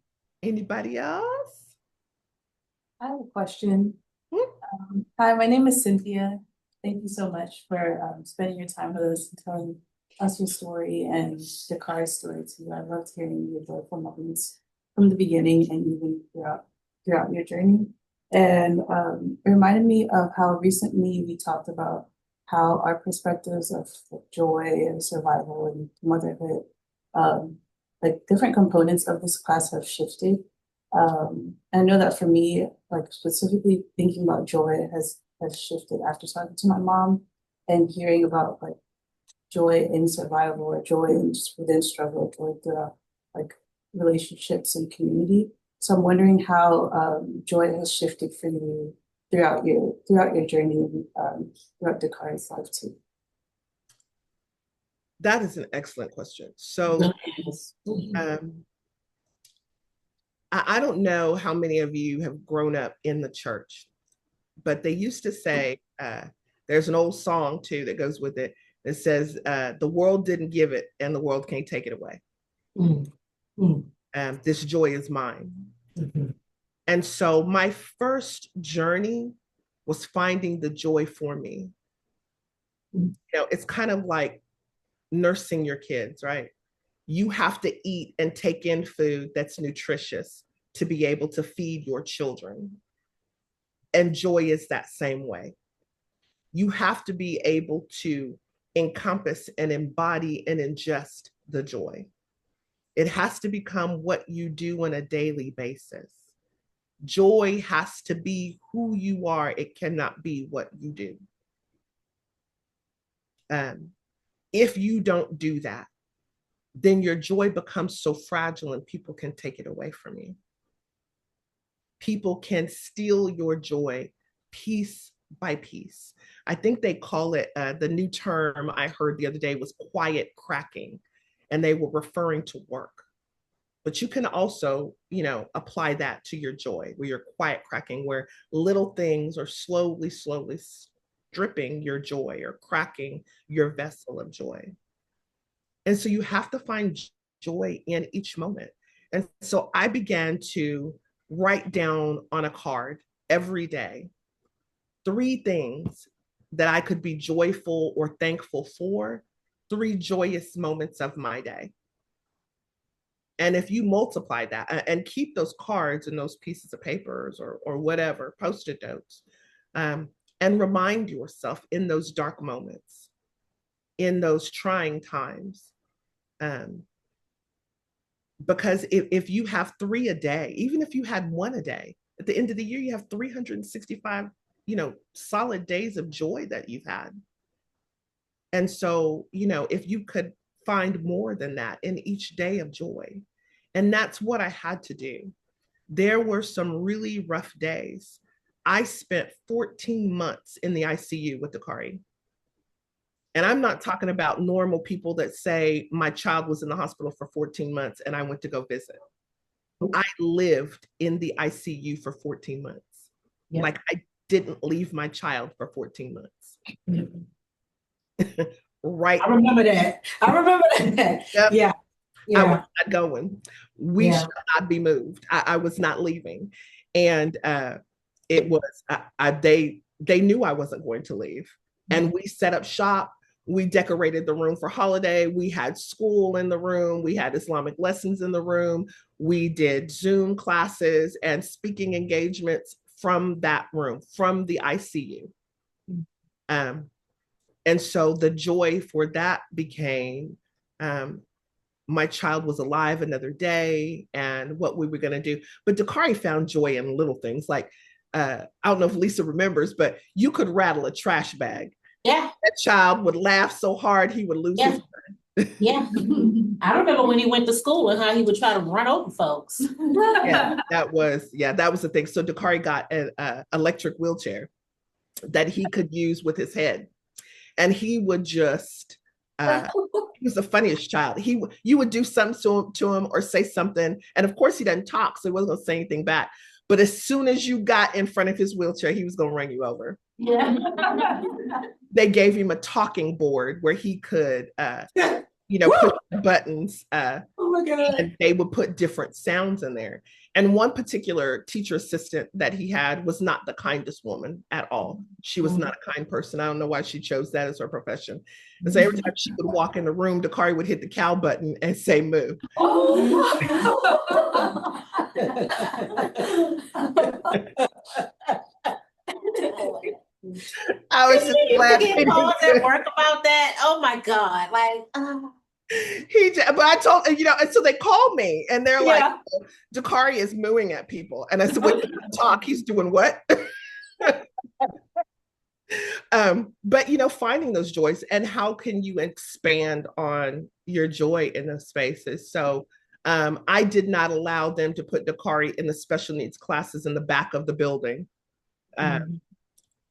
anybody else? I have a question. Hi, my name is Cynthia. Thank you so much for spending your time with us and telling us your story and Dakari's story too. I loved hearing your joyful moments from the beginning and even throughout your journey. And it reminded me of how recently we talked about how our perspectives of joy and survival and motherhood, like different components of this class have shifted. I know that for me, like specifically thinking about joy has shifted after talking to my mom and hearing about like joy in survival or joy in just within struggle, joy throughout like relationships and community. So I'm wondering how joy has shifted for you throughout your journey throughout Dakari's life too. That is an excellent question. So I don't know how many of you have grown up in the church, but they used to say, there's an old song too that goes with it that says, the world didn't give it and the world can't take it away. This joy is mine. And so my first journey was finding the joy for me. It's kind of like nursing your kids, right? You have to eat and take in food that's nutritious to be able to feed your children. And joy is that same way. You have to be able to encompass and embody and ingest the joy. It has to become what you do on a daily basis. Joy has to be who you are. It cannot be what you do. If you don't do that, then your joy becomes so fragile and people can take it away from you. People can steal your joy piece by piece. I think they call it, the new term I heard the other day was quiet cracking, and they were referring to work. But you can also, apply that to your joy, where you're quiet cracking, where little things are slowly stripping your joy or cracking your vessel of joy. And so you have to find joy in each moment. And so I began to write down on a card every day 3 things that I could be joyful or thankful for, 3 joyous moments of my day. And if you multiply that and keep those cards and those pieces of papers or whatever, Post-it notes, and remind yourself in those dark moments, in those trying times. Because if you have 3 a day, even if you had 1 a day, at the end of the year, you have 365, solid days of joy that you've had. And so, if you could find more than that in each day of joy, and that's what I had to do. There were some really rough days. I spent 14 months in the ICU with Dakari. And I'm not talking about normal people that say my child was in the hospital for 14 months and I went to go visit. I lived in the ICU for 14 months. Yep. Like I didn't leave my child for 14 months. Yep. Right. I remember that. Yep. Yeah. I was not going. We should not be moved. I was not leaving. And it was, they knew I wasn't going to leave. And we set up shop. We decorated the room for holiday. We had school in the room. We had Islamic lessons in the room. We did Zoom classes and speaking engagements from that room, from the ICU. And so the joy for that became my child was alive another day and what we were going to do. But Dakari found joy in little things like, I don't know if Lisa remembers, but you could rattle a trash bag. Yeah, That child would laugh so hard he would lose yeah, his. yeah. I remember when he went to school and how he would try to run over folks. Yeah, that was the thing. So Dakari got an electric wheelchair that he could use with his head, and he would just. He was the funniest child. You would do something to him or say something, and of course he doesn't talk, so he wasn't gonna say anything back. But as soon as you got in front of his wheelchair, he was gonna run you over. Yeah. They gave him a talking board where he could push buttons, Oh my God. and they would put different sounds in there. And one particular teacher assistant that he had was not the kindest woman at all. She was not a kind person. I don't know why she chose that as her profession. And so every time she would walk in the room, Dakari would hit the cow button and say moo. I was just glad He calls at work about that. Oh my God. Like, but I told, and so they called me and they're like, yeah. Dakari is mooing at people. And I said, when you talk, he's doing what? But finding those joys and how can you expand on your joy in those spaces. So I did not allow them to put Dakari in the special needs classes in the back of the building.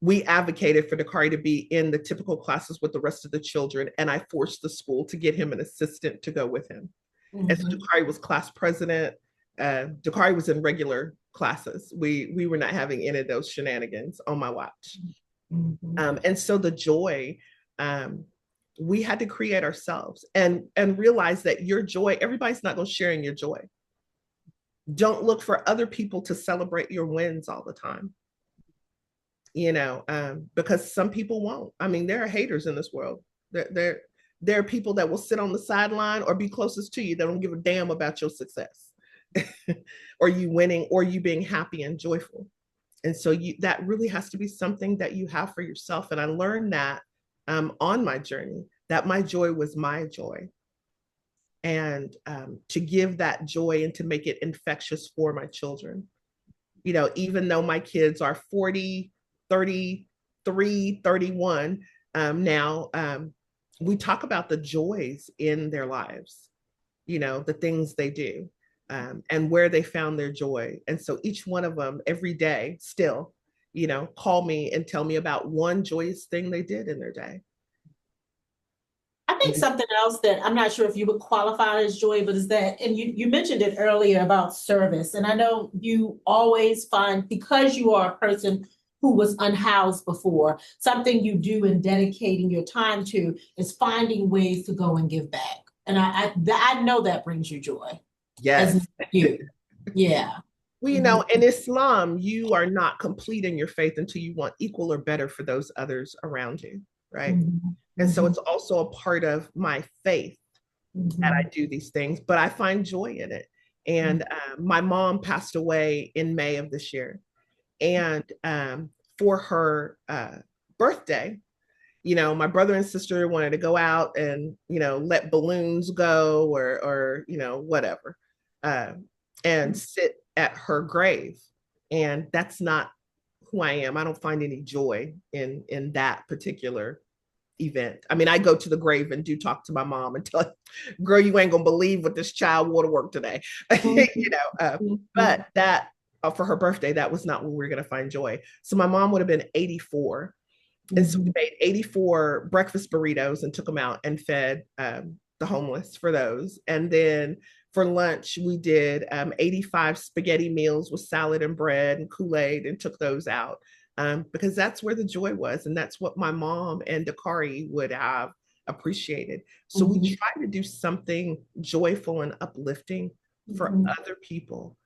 We advocated for Dakari to be in the typical classes with the rest of the children, and I forced the school to get him an assistant to go with him. And so Dakari was class president. Dakari was in regular classes. We were not having any of those shenanigans on my watch. And so the joy, we had to create ourselves and realize that your joy, everybody's not going to share in your joy. Don't look for other people to celebrate your wins all the time. Because some people won't. I mean, there are haters in this world. There are people that will sit on the sideline or be closest to you that don't give a damn about your success or you winning or you being happy and joyful. And so that really has to be something that you have for yourself. And I learned that on my journey, that my joy was my joy. And to give that joy and to make it infectious for my children. Even though my kids are 40, 33, 31 now, we talk about the joys in their lives, the things they do. And where they found their joy. And so each one of them every day still, call me and tell me about one joyous thing they did in their day. I think something else that I'm not sure if you would qualify as joy, but is that, and you mentioned it earlier about service. And I know you always find, because you are a person who was unhoused before, something you do in dedicating your time to is finding ways to go and give back. And I know that brings you joy. Yes. You. Yeah. Well, in Islam, you are not complete in your faith until you want equal or better for those others around you, right? And so it's also a part of my faith that I do these things, but I find joy in it. And my mom passed away in May of this year. And for her birthday, my brother and sister wanted to go out and, let balloons go or whatever. And sit at her grave. And that's not who I am. I don't find any joy in that particular event. I mean, I go to the grave and do talk to my mom and tell her, girl, you ain't gonna believe what this child wore to work today. But that for her birthday, that was not where we were gonna find joy. So my mom would have been 84. And so we made 84 breakfast burritos and took them out and fed the homeless for those. And then for lunch, we did 85 spaghetti meals with salad and bread and Kool-Aid and took those out because that's where the joy was. And that's what my mom and Dakari would have appreciated. So we try to do something joyful and uplifting for other people.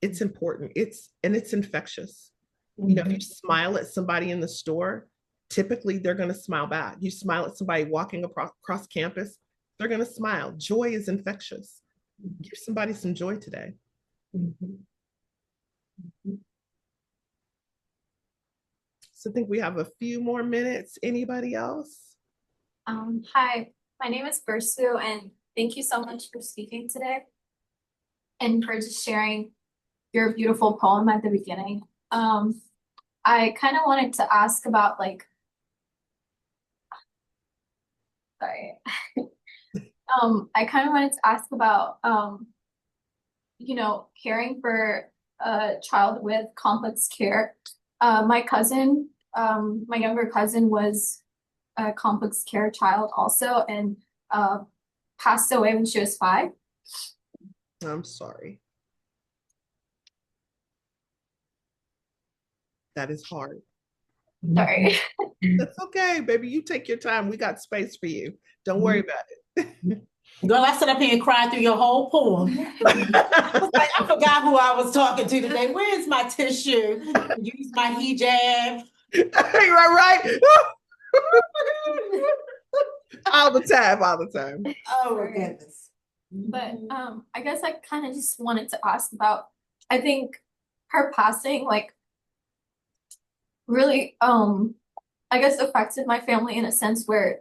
It's important. It's infectious. If you smile at somebody in the store, typically they're going to smile back. You smile at somebody walking across campus, they're going to smile. Joy is infectious. Give somebody some joy today. So I think we have a few more minutes. Anybody else? Hi, my name is Bursu, and Thank you so much for speaking today and for just sharing your beautiful poem at the beginning. I kind of wanted to ask about like, sorry. I kind of wanted to ask about, caring for a child with complex care. My cousin, my younger cousin was a complex care child also, and passed away when she was 5. I'm sorry. That is hard. Sorry. That's okay, baby. You take your time. We got space for you. Don't worry about it. Girl, I sat up here and cried through your whole poem. I was like, I forgot who I was talking to today. Where is my tissue? Use my hijab. Right. All the time, all the time. Oh my goodness. But I guess I kind of just wanted to ask about, I think her passing like really I guess affected my family in a sense where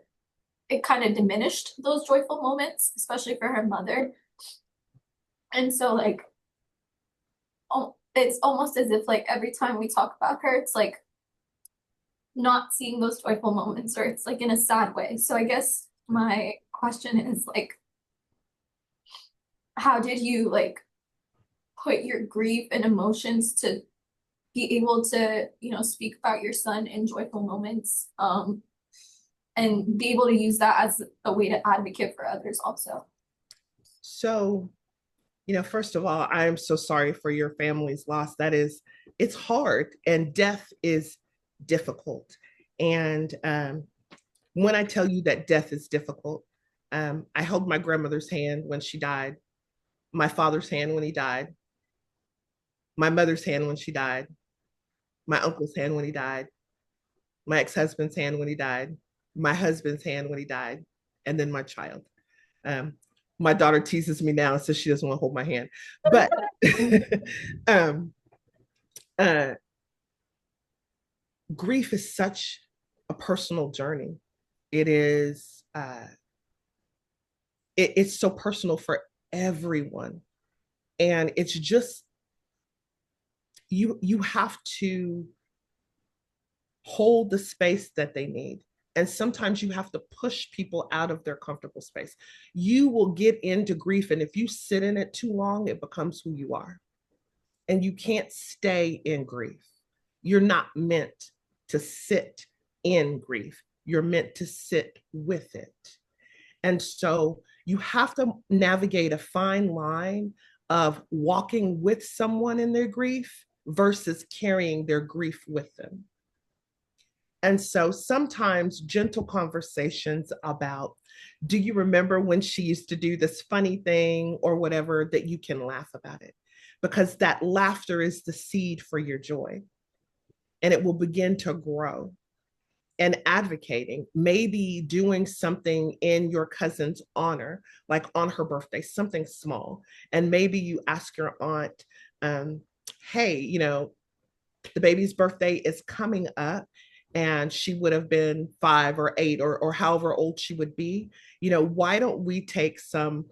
it kind of diminished those joyful moments, especially for her mother. And so like it's almost as if like every time we talk about her, it's like not seeing those joyful moments, or it's like in a sad way. So I guess my question is like, how did you like put your grief and emotions to be able to, speak about your son in joyful moments, and be able to use that as a way to advocate for others also? So, first of all, I am so sorry for your family's loss. It's hard, and death is difficult. And when I tell you that death is difficult, I held my grandmother's hand when she died, my father's hand when he died, my mother's hand when she died, my uncle's hand when he died, my ex-husband's hand when he died, my husband's hand when he died, and then my child. My daughter teases me now and says she doesn't want to hold my hand. But grief is such a personal journey. It is, it's so personal for everyone. And it's just, you have to hold the space that they need. And sometimes you have to push people out of their comfortable space. You will get into grief, and if you sit in it too long, it becomes who you are. And you can't stay in grief. You're not meant to sit in grief. You're meant to sit with it. And so you have to navigate a fine line of walking with someone in their grief versus carrying their grief with them. And so sometimes gentle conversations about, do you remember when she used to do this funny thing or whatever, that you can laugh about it, because that laughter is the seed for your joy, and it will begin to grow. And advocating, maybe doing something in your cousin's honor, like on her birthday, something small. And maybe you ask your aunt, hey, the baby's birthday is coming up, and she would have been 5 or 8 or however old she would be. Why don't we take something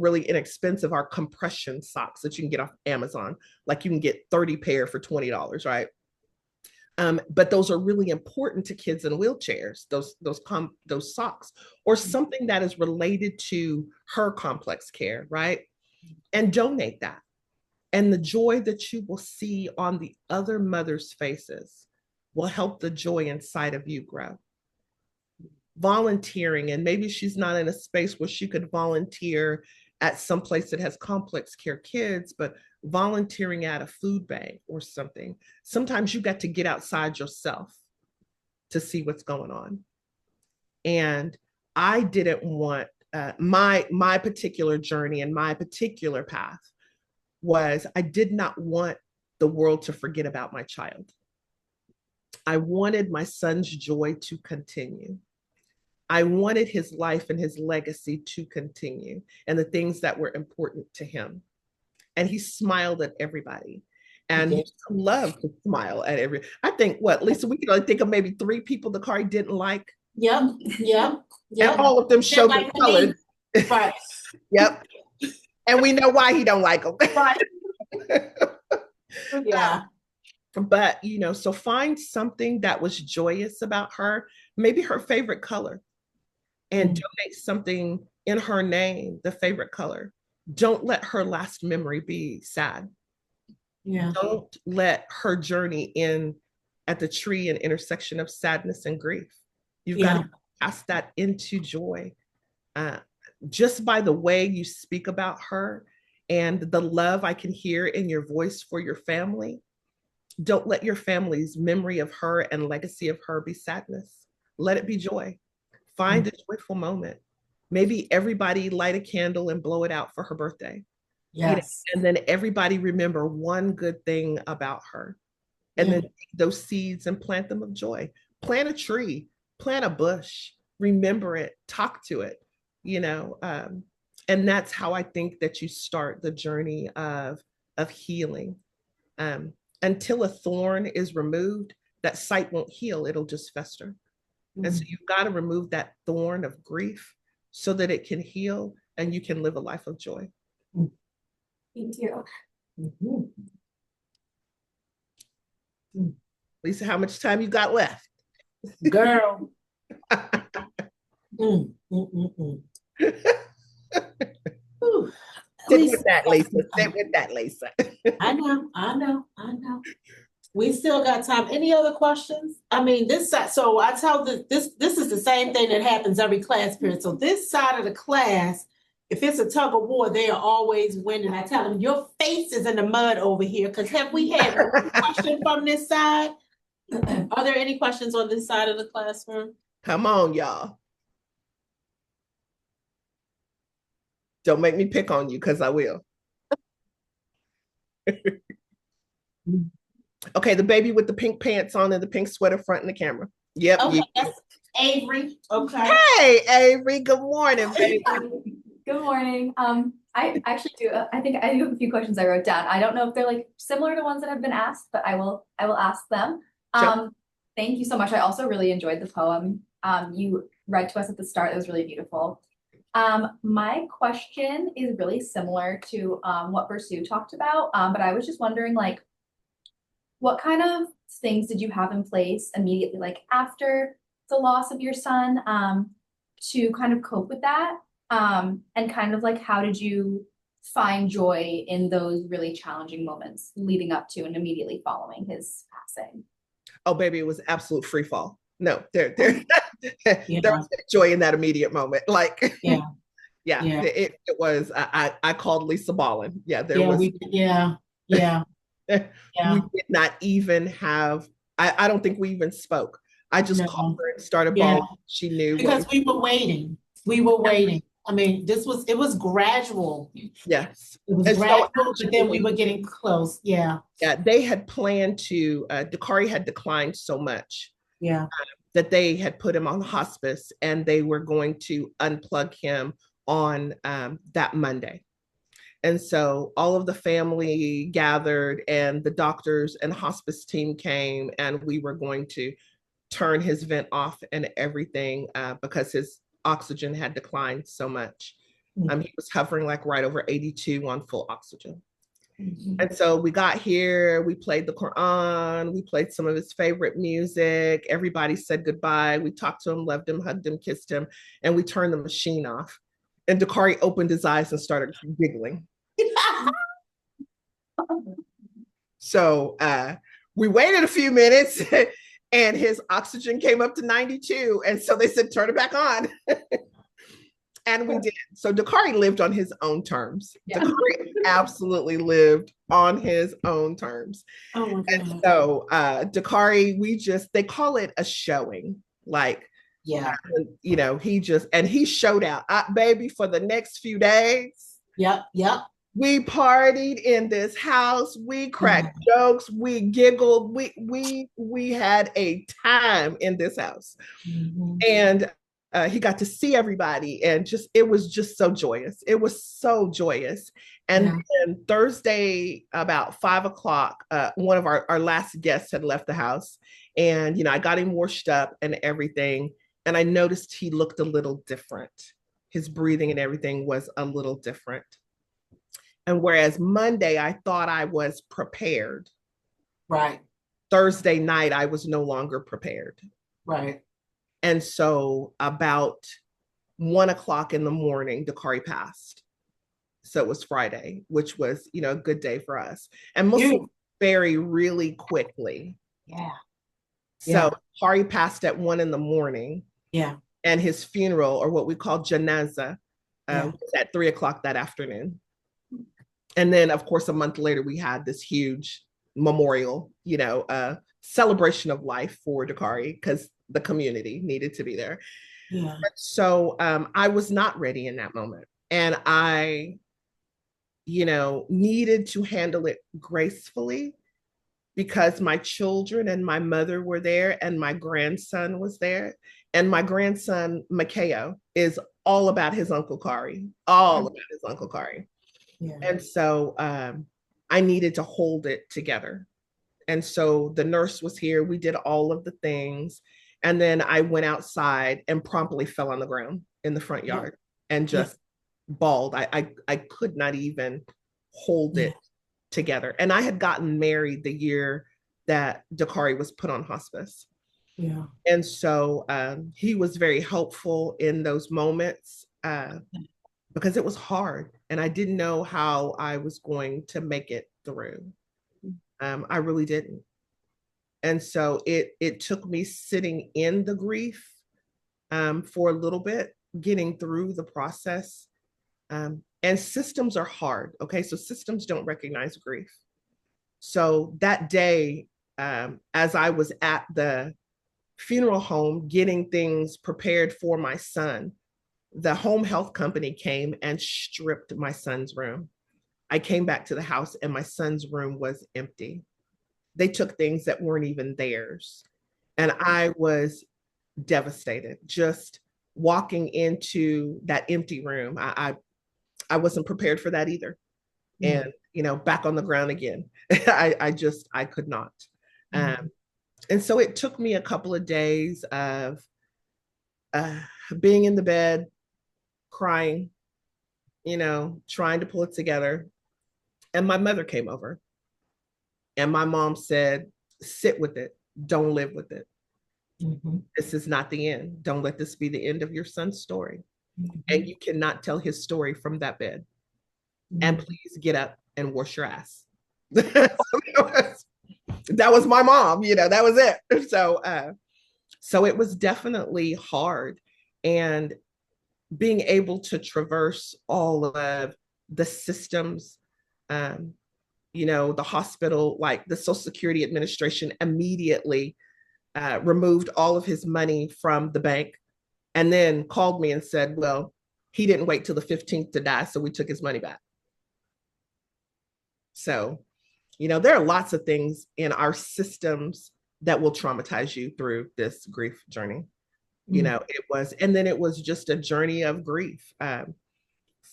really inexpensive, our compression socks that you can get off Amazon, like you can get 30 pair for $20, right? But those are really important to kids in wheelchairs, those socks, or something that is related to her complex care, right? And donate that. And the joy that you will see on the other mothers' faces will help the joy inside of you grow. Volunteering, and maybe she's not in a space where she could volunteer at some place that has complex care kids, but volunteering at a food bank or something. Sometimes you got to get outside yourself to see what's going on. And I didn't want my particular journey and my particular path was, I did not want the world to forget about my child. I wanted my son's joy to continue. I wanted his life and his legacy to continue, and the things that were important to him. And he smiled at everybody. And he loved to smile at I think, Lisa, we can only think of maybe 3 people the car didn't like. Yep. And all of them showed their colors. Right. Yep. And we know why he don't like them. Right. Yeah. But, so find something that was joyous about her, maybe her favorite color, and donate something in her name, the favorite color. Don't let her last memory be sad. Yeah. Don't let her journey in at the tree and intersection of sadness and grief. You've got to pass that into joy. Uh, just by the way you speak about her and the love I can hear in your voice for your family, don't let your family's memory of her and legacy of her be sadness. Let it be joy. Find a joyful moment. Maybe everybody light a candle and blow it out for her birthday. Yes. And then everybody remember one good thing about her. And then take those seeds and plant them of joy. Plant a tree, plant a bush, remember it, talk to it, and that's how I think that you start the journey of healing. Until a thorn is removed, that site won't heal, it'll just fester. And so you've got to remove that thorn of grief so that it can heal and you can live a life of joy. Thank you. Lisa, how much time you got left? Girl. Sit with that, Lisa. Sit with that, Lisa. I know. We still got time. Any other questions? I mean, this side, so I tell this is the same thing that happens every class period. So this side of the class, if it's a tug of war, they are always winning. I tell them, your face is in the mud over here. Because have we had one question from this side? Are there any questions on this side of the classroom? Come on, y'all. Don't make me pick on you because I will. Okay, the baby with the pink pants on and the pink sweater front in the camera. Yep. Okay, that's Avery. Okay. Hey, Avery. Good morning, baby. Good morning. I actually do. I think I do have a few questions I wrote down. I don't know if they're like similar to ones that have been asked, but I will ask them. Sure. Thank you so much. I also really enjoyed the poem you read to us at the start. It was really beautiful. My question is really similar to what Versu talked about, but I was just wondering, like, what kind of things did you have in place immediately, like after the loss of your son, to kind of cope with that? And kind of like, how did you find joy in those really challenging moments leading up to and immediately following his passing? Oh, baby, it was absolute free fall. No, there was joy in that immediate moment. Like, it was. I called Lisa Ballin. Yeah, there was. We did not even have. I don't think we even spoke. I just called her and started bawling. She knew because we were waiting. We were waiting. I mean, it was gradual. Yes. It was gradual, but then we were getting close. Yeah. Yeah, they had planned to, Dakari had declined so much. Yeah. That they had put him on hospice and they were going to unplug him on that Monday. And so all of the family gathered and the doctors and hospice team came and we were going to turn his vent off and everything because his oxygen had declined so much. He was hovering like right over 82 on full oxygen. And so we got here, we played the Quran, we played some of his favorite music, everybody said goodbye, we talked to him, loved him, hugged him, kissed him, and we turned the machine off. And Dakari opened his eyes and started giggling. So we waited a few minutes and his oxygen came up to 92. And so they said, turn it back on. And we did. So Dakari lived on his own terms. Yeah. Dakari absolutely lived on his own terms. Oh my God. And so Dakari, they call it a showing. Like, he showed out. Baby, for the next few days. Yep. We partied in this house. We cracked jokes. We giggled. We had a time in this house. And he got to see everybody and it was just so joyous. It was so joyous. And then Thursday, about 5:00, one of our last guests had left the house and, I got him washed up and everything. And I noticed he looked a little different. his breathing and everything was a little different. And whereas Monday, I thought I was prepared, Right, Thursday night, I was no longer prepared. right. And so about 1 o'clock in the morning, Dakari passed. So it was Friday, which was, a good day for us. And most Yeah. very really quickly. Yeah. So Hari passed at 1 in the morning, Yeah. and his funeral, or what we call janaza, Yeah. was at 3 o'clock that afternoon. And then, of course, a month later, we had this huge memorial, celebration of life for Dakari because the community needed to be there. Yeah. So I was not ready in that moment. And I, needed to handle it gracefully because my children and my mother were there and my grandson was there. And my grandson, Makeo, is all about his Uncle Kari, all about his Uncle Kari. Yeah. And so I needed to hold it together. And so the nurse was here. We did all of the things. And then I went outside and promptly fell on the ground in the front yard and just bawled. I could not even hold it together. And I had gotten married the year that Dakari was put on hospice. Yeah. And so he was very helpful in those moments because it was hard and I didn't know how I was going to make it through. I really didn't. And so it took me sitting in the grief for a little bit, getting through the process. And systems are hard. Okay. So systems don't recognize grief. So that day, as I was at the funeral home getting things prepared for my son, the home health company came and stripped my son's room. I came back to the house and my son's room was empty. They took things that weren't even theirs. And I was devastated just walking into that empty room. I wasn't prepared for that either. And, back on the ground again. I could not. And so it took me a couple of days of being in the bed, crying, trying to pull it together. And my mother came over. And my mom said, sit with it. Don't live with it. Mm-hmm. This is not the end. Don't let this be the end of your son's story. Mm-hmm. And you cannot tell his story from that bed. Mm-hmm. And please get up and wash your ass. That was my mom, that was it. So it was definitely hard. And being able to traverse all of the systems, the hospital, like the Social Security Administration immediately removed all of his money from the bank and then called me and said, well, he didn't wait till the 15th to die, so we took his money back. So, there are lots of things in our systems that will traumatize you through this grief journey. It was just a journey of grief.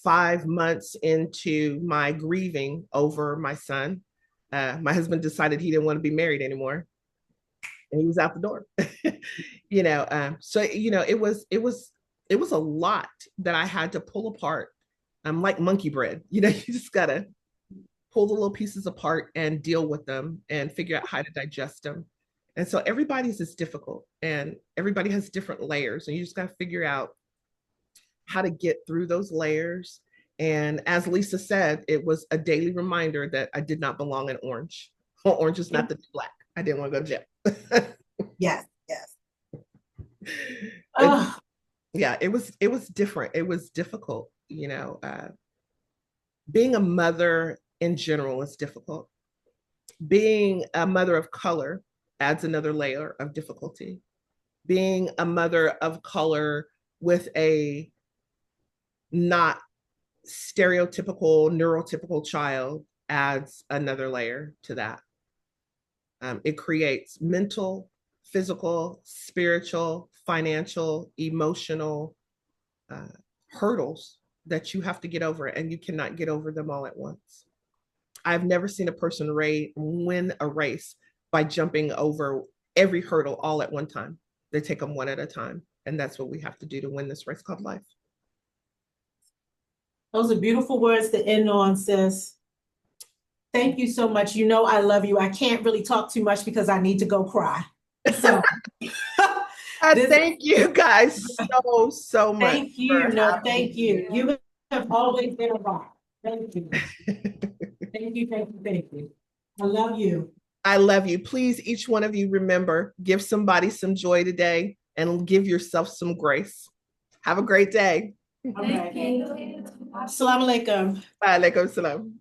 5 months into my grieving over my son, my husband decided he didn't want to be married anymore. And he was out the door. So it was a lot that I had to pull apart. I'm like monkey bread. You just gotta pull the little pieces apart and deal with them and figure out how to digest them. And so everybody's is difficult and everybody has different layers, and you just gotta figure out how to get through those layers. And as Lisa said, it was a daily reminder that I did not belong in orange. Well, orange is not the black. I didn't want to go to jail. Yes. Yeah, it was different. It was difficult. Being a mother in general is difficult. Being a mother of color adds another layer of difficulty. Being a mother of color with a not stereotypical, neurotypical child adds another layer to that. It creates mental, physical, spiritual, financial, emotional hurdles that you have to get over, and you cannot get over them all at once. I've never seen a person win a race by jumping over every hurdle all at one time. They take them one at a time. And that's what we have to do to win this race called life. Those are beautiful words to end on, sis. Thank you so much. You know I love you. I can't really talk too much because I need to go cry. So Thank you guys so much. Thank you. No, having thank me. you. You have always been a rock. Thank you. Thank you, thank you, thank you. I love you. I love you. Please, each one of you, remember, give somebody some joy today and give yourself some grace. Have a great day. All right. Assalamu alaikum. Alaikum salam.